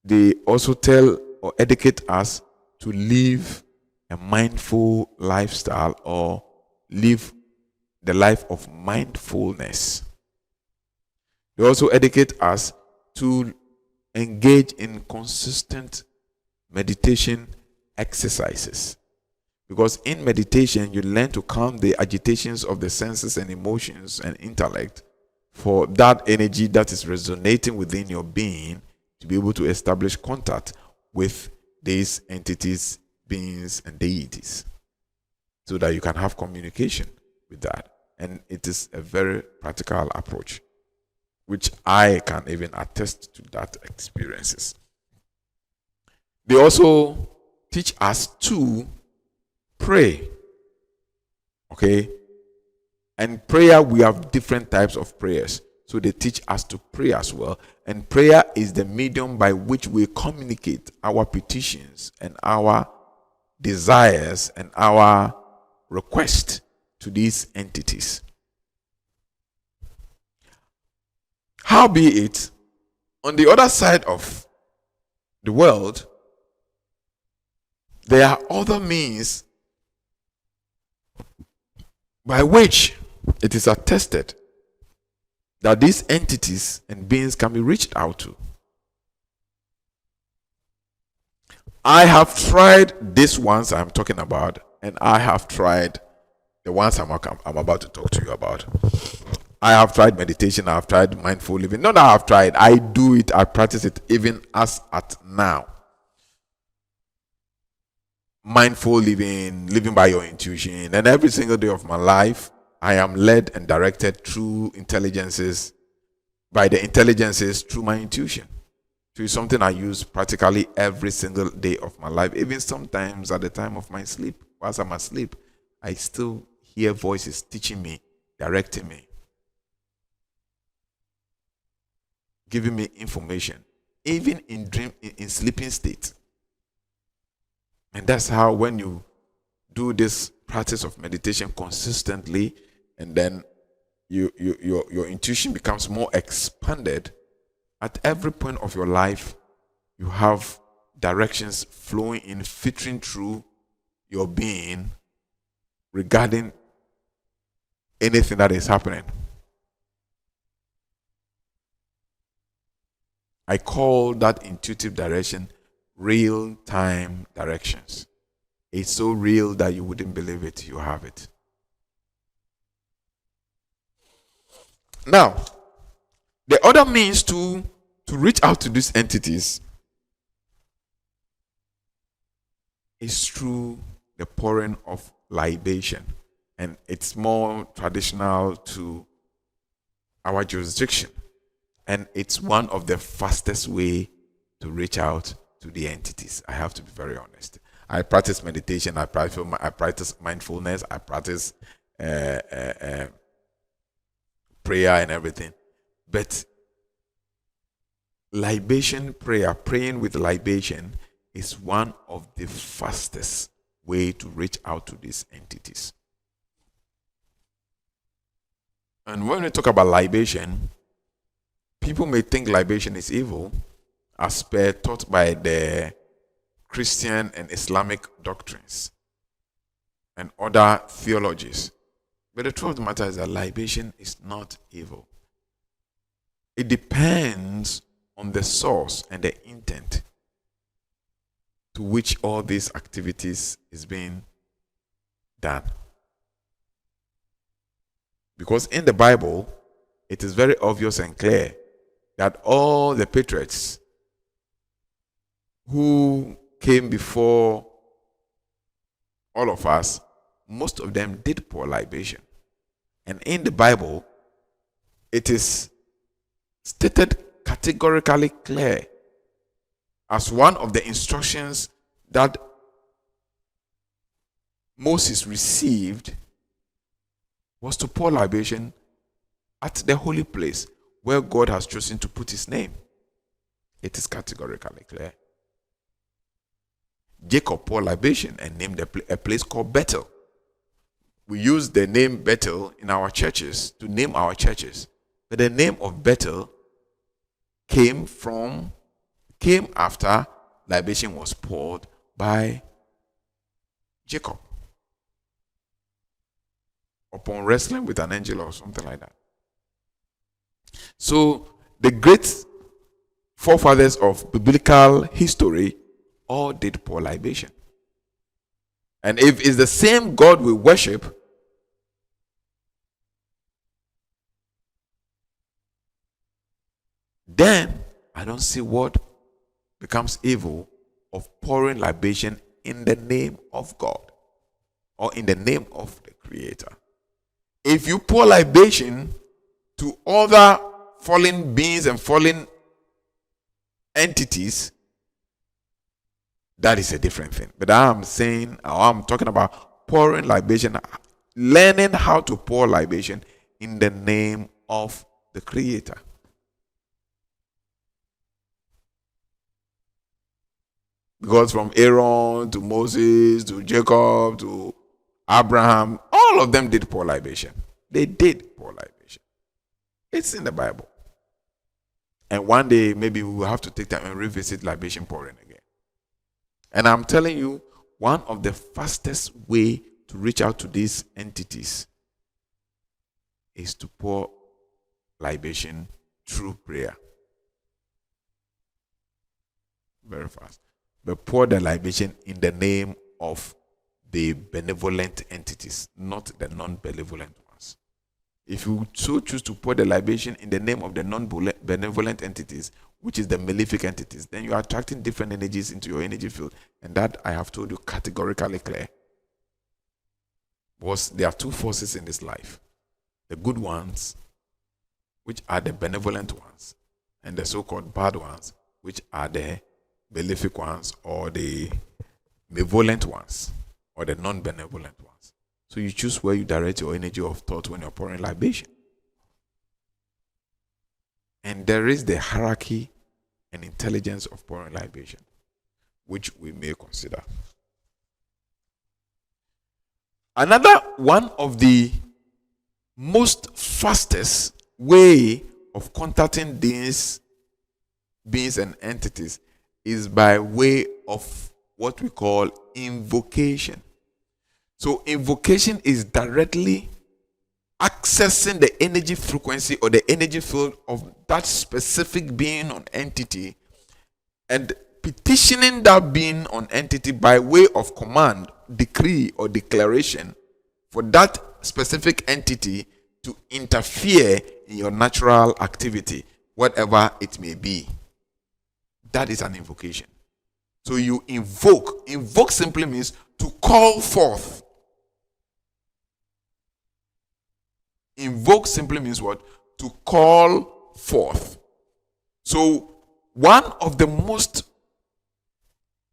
They also tell or educate us to live a mindful lifestyle or live the life of mindfulness. They also educate us to engage in consistent meditation exercises. Because in meditation, you learn to calm the agitations of the senses and emotions and intellect for that energy that is resonating within your being to be able to establish contact with these entities, beings, and deities, so that you can have communication with that. And it is a very practical approach, which I can even attest to that experiences. They also teach us to pray. Okay? And prayer, we have different types of prayers. So they teach us to pray as well. And prayer is the medium by which we communicate our petitions and our desires and our request to these entities. Howbeit, on the other side of the world, there are other means by which it is attested that these entities and beings can be reached out to. I have tried these ones I'm talking about, and I have tried the ones I'm about to talk to you about. I have tried meditation, I have tried mindful living. Not that I have tried, I do it, I practice it even as at now. Mindful living, living by your intuition, and every single day of my life, I am led and directed through intelligences, by the intelligences through my intuition. So it's something I use practically every single day of my life. Even sometimes at the time of my sleep, whilst I'm asleep, I still hear voices teaching me, directing me, giving me information, even in dream, in sleeping state. And that's how, when you do this practice of meditation consistently, and then your intuition becomes more expanded, at every point of your life, you have directions flowing in, filtering through your being regarding anything that is happening. I call that intuitive direction real-time directions. It's so real that you wouldn't believe it. You have it. Now, the other means to reach out to these entities is through the pouring of libation. And it's more traditional to our jurisdiction. And it's one of the fastest way to reach out to the entities. I have to be very honest. I practice meditation, I practice mindfulness, I practice prayer and everything. But libation prayer, praying with libation, is one of the fastest way to reach out to these entities. And when we talk about libation, people may think libation is evil, as per taught by the Christian and Islamic doctrines and other theologies. But the truth of the matter is that libation is not evil. It depends on the source and the intent to which all these activities is being done. Because in the Bible, it is very obvious and clear that all the patriots who came before all of us, most of them did pour libation. And in the Bible, it is stated categorically clear as one of the instructions that Moses received was to pour libation at the holy place where God has chosen to put his name. It is categorically clear. Jacob poured libation and named a place called Bethel. We use the name Bethel in our churches to name our churches. But the name of Bethel came after libation was poured by Jacob upon wrestling with an angel or something like that. So the great forefathers of biblical history all did pour libation. And if it's the same God we worship, then I don't see what becomes evil of pouring libation in the name of God or in the name of the Creator. If you pour libation to other fallen beings and fallen entities, that is a different thing. But I'm saying, or I'm talking about pouring libation, learning how to pour libation in the name of the Creator. Because from Aaron to Moses to Jacob to Abraham, all of them did pour libation. They did pour libation. It's in the Bible. And one day, maybe we will have to take time and revisit libation pouring again. And I'm telling you, one of the fastest way to reach out to these entities is to pour libation through prayer. Very fast. But pour the libation in the name of the benevolent entities, not the non-benevolent ones. If you so choose to pour the libation in the name of the non-benevolent entities, which is the malefic entities, then you are attracting different energies into your energy field. And that I have told you categorically clear. Because there are two forces in this life. The good ones, which are the benevolent ones, and the so-called bad ones, which are the malefic ones or the malevolent ones or the non-benevolent ones. So you choose where you direct your energy of thought when you're pouring libation. And there is the hierarchy and intelligence of pouring libation, which we may consider. Another one of the most fastest way of contacting these beings and entities is by way of what we call invocation. So invocation is directly accessing the energy frequency or the energy field of that specific being or entity and petitioning that being or entity by way of command, decree, or declaration for that specific entity to interfere in your natural activity, whatever it may be. That is an invocation. So you invoke. Invoke simply means to call forth. Invoke simply means what? To call forth. So one of the most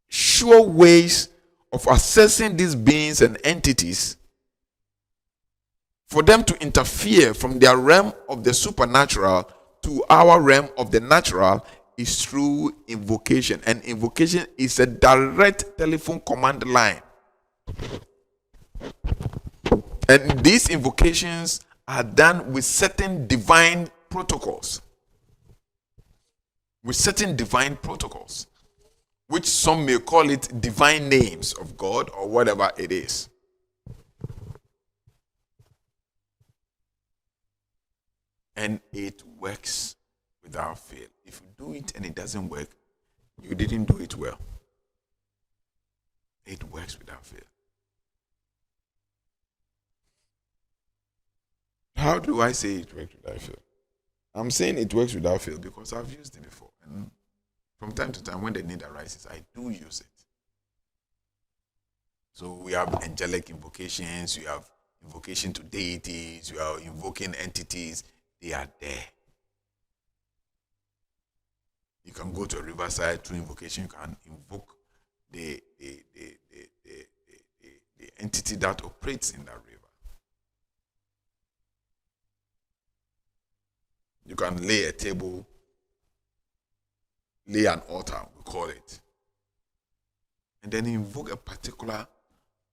sure ways of assessing these beings and entities for them to interfere from their realm of the supernatural to our realm of the natural is through invocation. And invocation is a direct telephone command line. And these invocations are done with certain divine protocols. With certain divine protocols, which some may call it divine names of God or whatever it is. And it works without fail. If you do it and it doesn't work, you didn't do it well. It works without fail. How do I say it works without fail? I'm saying it works without fail because I've used it before. And from time to time, when the need arises, I do use it. So we have angelic invocations, you have invocation to deities, you are invoking entities. They are there. You can go to a riverside through invocation. You can invoke the entity that operates in that river. You can lay a table, lay an altar, we call it, and then invoke a particular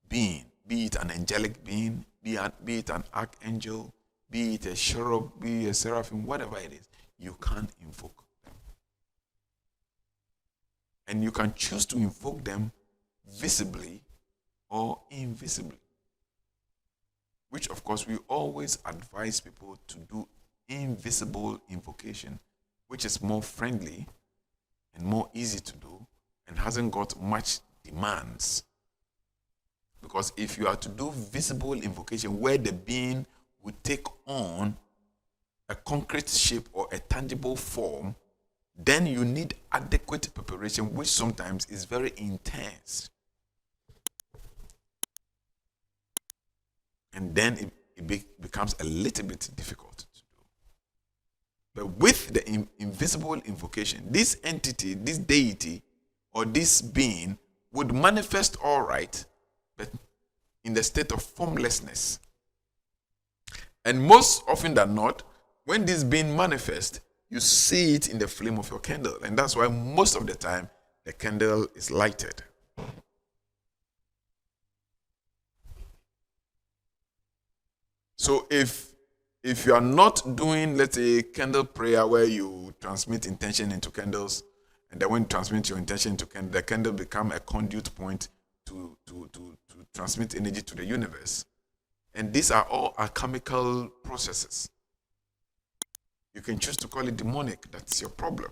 being, be it an angelic being, be it an archangel, be it a cherub, be it a seraphim, whatever it is, you can invoke them. And you can choose to invoke them visibly or invisibly. Which, of course, we always advise people to do invisible invocation, which is more friendly and more easy to do and hasn't got much demands. Because Because if you are to do visible invocation where the being would take on a concrete shape or a tangible form, then you need adequate preparation, which sometimes is very intense. And then it becomes a little bit difficult to do. But with the invisible invocation, this entity, this deity, or this being would manifest all right, but in the state of formlessness. And most often than not, when this being manifests, you see it in the flame of your candle. And that's why most of the time, the candle is lighted. So if you are not doing, let's say, candle prayer where you transmit intention into candles, and then when you transmit your intention into candle, the candle become a conduit point to transmit energy to the universe. And these are all alchemical processes. You can choose to call it demonic. That's your problem.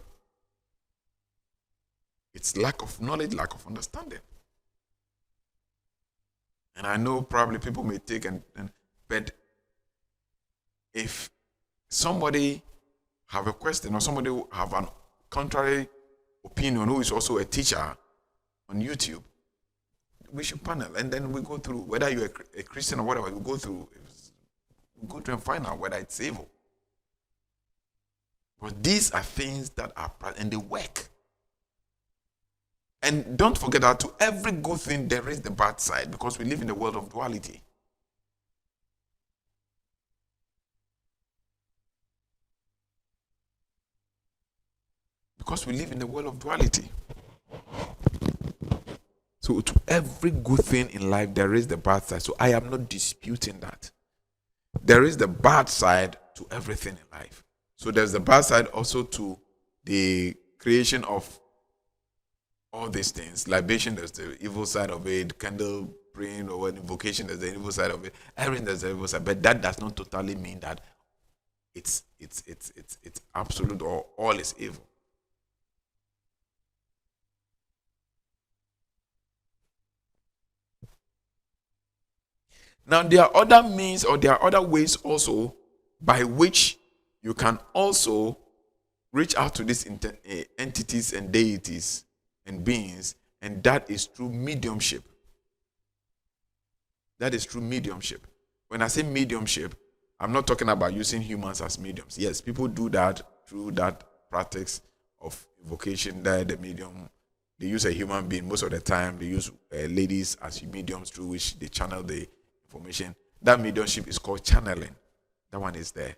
It's lack of knowledge, lack of understanding. And I know probably people may take but if somebody have a question or somebody have an contrary opinion who is also a teacher on YouTube, we should panel and then we go through, whether you're a Christian or whatever, we go through and find out whether it's evil. But these are things that are, and they work. And don't forget that to every good thing there is the bad side, because we live in the world of duality. Because we live in the world of duality. So to every good thing in life, there is the bad side. So I am not disputing that. There is the bad side to everything in life. So there's the bad side also to the creation of all these things. Libation, there's the evil side of it. Candle praying or invocation, there's the evil side of it. Everything, there's the evil side. But that does not totally mean that it's absolute or all is evil. Now, there are other means or there are other ways also by which you can also reach out to these entities and deities and beings, and that is through mediumship. That is through mediumship. When I say mediumship, I'm not talking about using humans as mediums. Yes, people do that through that practice of evocation, that the medium, they use a human being. Most of the time, they use ladies as mediums through which they channel the information. That mediumship is called channeling. That one is there.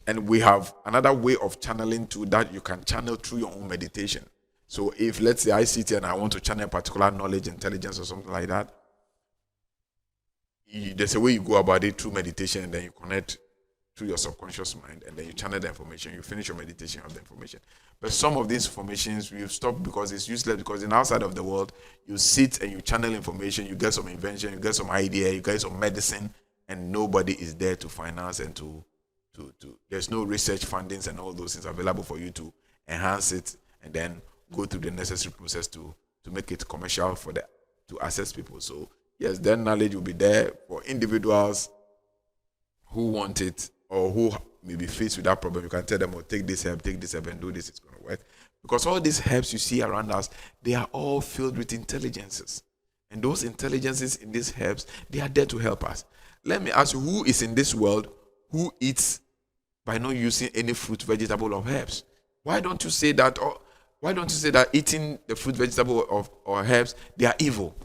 And we have another way of channeling too, that you can channel through your own meditation. So if, let's say, I sit here and I want to channel particular knowledge, intelligence, or something like that, there's a way you go about it through meditation, and then you connect through your subconscious mind, and then you channel the information. You finish your meditation of the information. But some of these informations we've stopped because it's useless, because in outside of the world, you sit and you channel information, you get some invention, you get some idea, you get some medicine, and nobody is there to finance and to there's no research fundings and all those things available for you to enhance it and then go through the necessary process to make it commercial to access people. So yes, then knowledge will be there for individuals who want it or who may be faced with that problem. You can tell them, oh, take this help, and do this, it's going to work. Because all these helps you see around us, they are all filled with intelligences. And those intelligences in these helps, they are there to help us. Let me ask you, who is in this world who eats by not using any fruit, vegetable, or herbs? Why don't you say that? Or why don't you say that eating the fruit, vegetable, or herbs, they are evil?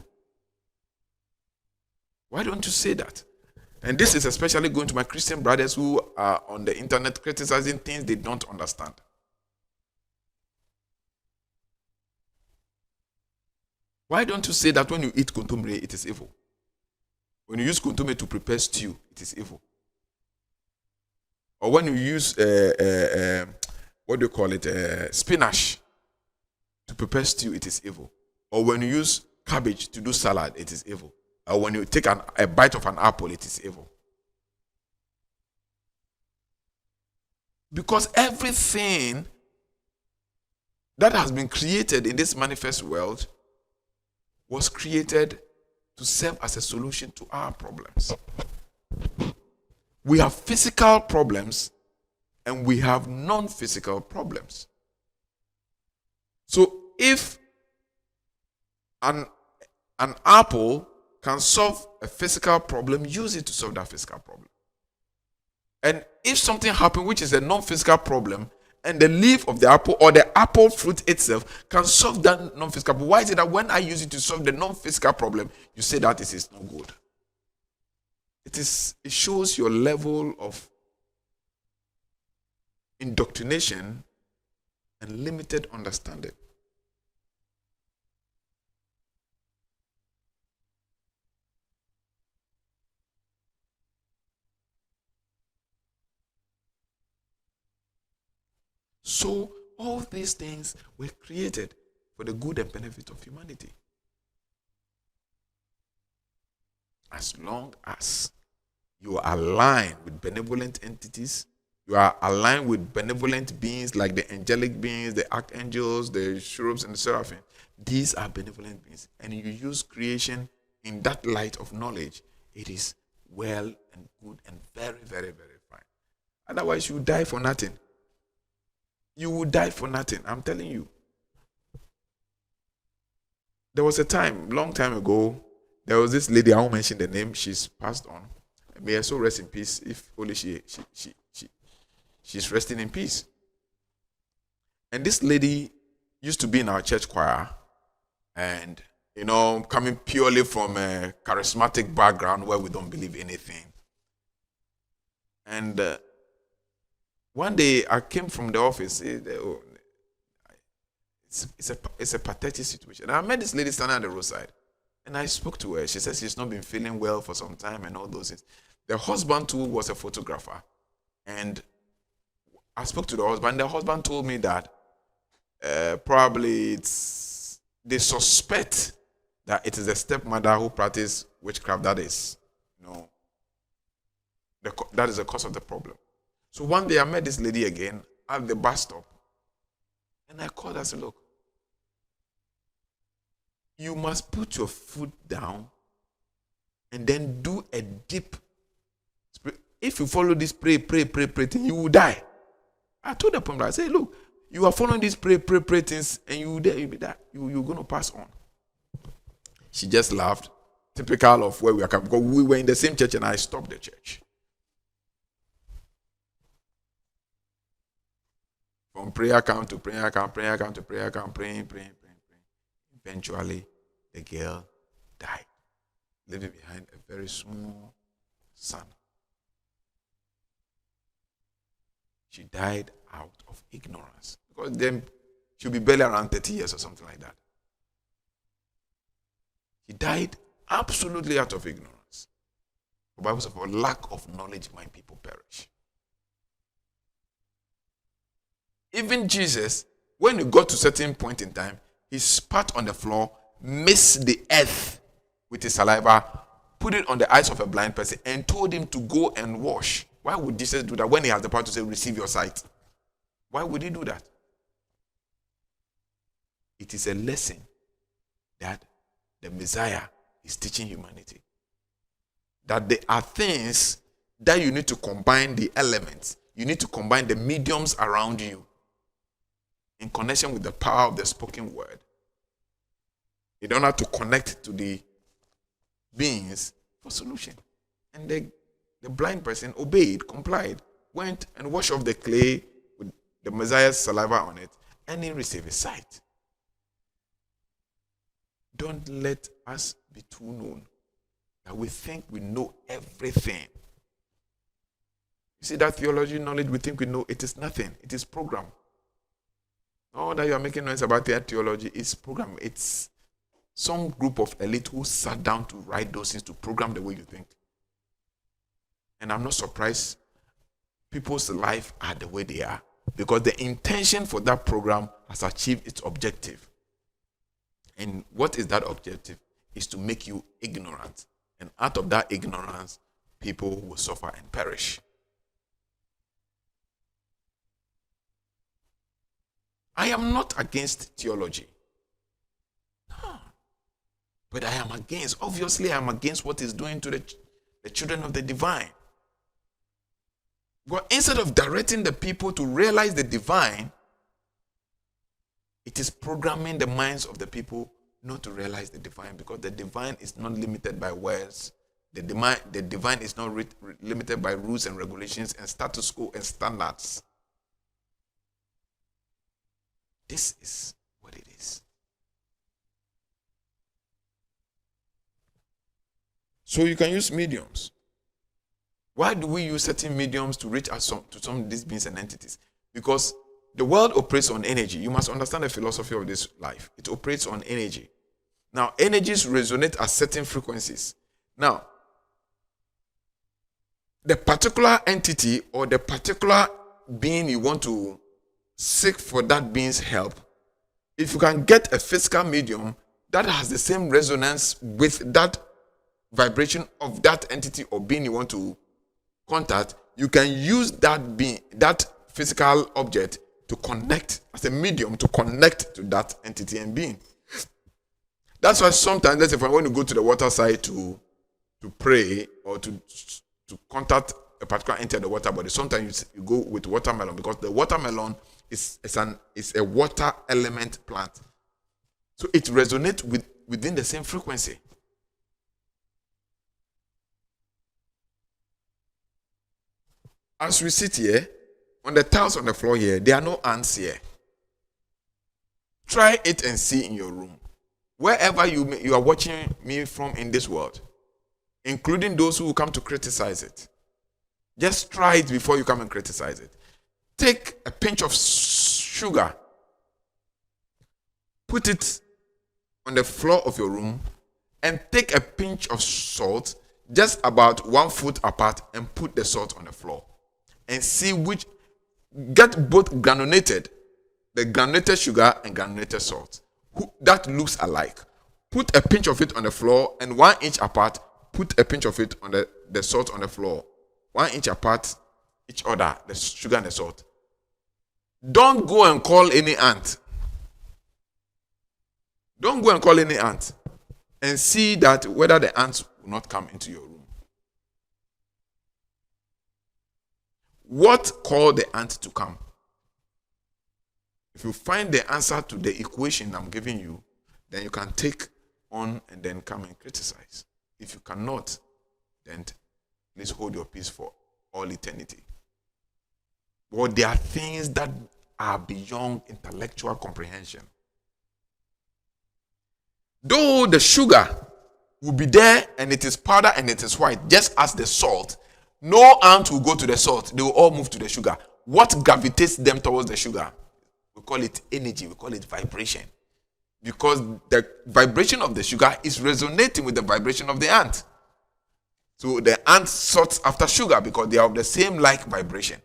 Why don't you say that? And this is especially going to my Christian brothers who are on the internet criticizing things they don't understand. Why don't you say that when you eat kontomire, it is evil? When you use kontomire to prepare stew, it is evil. Or when you use, what do you call it, spinach to prepare stew, it is evil. Or when you use cabbage to do salad, it is evil. Or when you take a bite of an apple, it is evil. Because everything that has been created in this manifest world was created to serve as a solution to our problems. We have physical problems and we have non-physical problems. So if an apple can solve a physical problem, use it to solve that physical problem. And if something happens which is a non-physical problem, and the leaf of the apple or the apple fruit itself can solve that non-physical problem, why is it that when I use it to solve the non-physical problem, you say that it is no good? It shows your level of indoctrination and limited understanding. So all these things were created for the good and benefit of humanity. As long as you are aligned with benevolent entities, you are aligned with benevolent beings like the angelic beings, the archangels, the cherubs, and the seraphim. These are benevolent beings. And you use creation in that light of knowledge, it is well and good and very, very, very fine. Otherwise, you die for nothing. You will die for nothing. I'm telling you. There was a time, long time ago, there was this lady, I won't mention the name, she's passed on. May her soul rest in peace, if only she's resting in peace. And this lady used to be in our church choir, and coming purely from a charismatic background where we don't believe anything. And one day I came from the office. It's a pathetic situation. And I met this lady standing at the roadside, and I spoke to her. She says she's not been feeling well for some time and all those things. The husband too was a photographer, and I spoke to the husband. The husband told me that probably they suspect that it is the stepmother who practiced witchcraft. That is, that is the cause of the problem. So one day I met this lady again at the bus stop, and I called her and said, "Look, you must put your foot down and then do a deep. If you follow this pray thing, you will die." I told the point, I said, "Look, you are following these pray things and you will die. You're going to pass on." She just laughed, typical of where we are coming, because we were in the same church and I stopped the church. From prayer camp to prayer camp, praying. Eventually, the girl died, leaving behind a very small son. She died out of ignorance, because then she'll be barely around 30 years or something like that. She died absolutely out of ignorance. The Bible says, "For lack of knowledge, my people perish." Even Jesus, when he got to a certain point in time, he spat on the floor, mixed the earth with his saliva, put it on the eyes of a blind person, and told him to go and wash. Why would Jesus do that when he has the power to say, "Receive your sight"? Why would he do that? It is a lesson that the Messiah is teaching humanity. That there are things that you need to combine the elements. You need to combine the mediums around you in connection with the power of the spoken word, in order to connect to the beings for solution. And the blind person obeyed, complied, went and washed off the clay with the Messiah's saliva on it, and he received his sight. Don't let us be too known that we think we know everything. You see that theology knowledge we think we know, it is nothing. It is program. All that you are making noise about their theology is program. It's some group of elite who sat down to write those things to program the way you think. And I'm not surprised people's life are the way they are, because the intention for that program has achieved its objective. And what is that objective? Is to make you ignorant. And out of that ignorance, people will suffer and perish. I am not against theology. No. But I am against, obviously I am against what is doing to the children of the divine. But instead of directing the people to realize the divine, it is programming the minds of the people not to realize the divine, because the divine is not limited by words. The divine is not limited by rules and regulations and status quo and standards. This is what it is. So you can use mediums. Why do we use certain mediums to reach out to some of these beings and entities? Because the world operates on energy. You must understand the philosophy of this life. It operates on energy. Now, energies resonate at certain frequencies. Now, the particular entity or the particular being you want to seek for that being's help, if you can get a physical medium that has the same resonance with that vibration of that entity or being you want to contact, you can use that being, that physical object, to connect as a medium to connect to that entity and being. That's why sometimes, let's say if I want to go to the water side to pray or to contact a particular entity of the water body, sometimes you go with watermelon, because the watermelon is a water element plant. So it resonates within the same frequency. As we sit here, on the tiles on the floor here, there are no ants here. Try it and see in your room. Wherever you are watching me from in this world, including those who will come to criticize it. Just try it before you come and criticize it. Take a pinch of sugar, put it on the floor of your room, and take a pinch of salt just about 1 foot apart and put the salt on the floor. And see which, get both granulated, the granulated sugar and granulated salt. That looks alike. Put a pinch of it on the floor, and 1 inch apart, put a pinch of it on the salt on the floor. 1 inch apart each other, the sugar and the salt. Don't go and call any ant. Don't go and call any ant. And see that whether the ants will not come into your room. What called the ant to come? If you find the answer to the equation I'm giving you, then you can take on and then come and criticize. If you cannot, then please hold your peace for all eternity. But there are things that are beyond intellectual comprehension. Though the sugar will be there and it is powder and it is white, just as the salt, no ant will go to the salt. They will all move to the sugar. What gravitates them towards the sugar? We call it energy. We call it vibration. Because the vibration of the sugar is resonating with the vibration of the ant. So the ant sorts after sugar because they are of the same like vibration.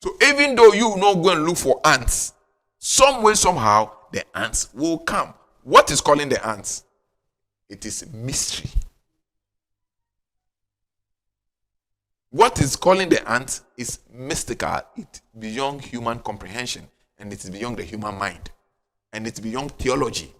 So even though you not go and look for ants, some way, somehow, the ants will come. What is calling the ants? It is mystery. What is calling the ant is mystical. It's beyond human comprehension, and it's beyond the human mind, and it's beyond theology.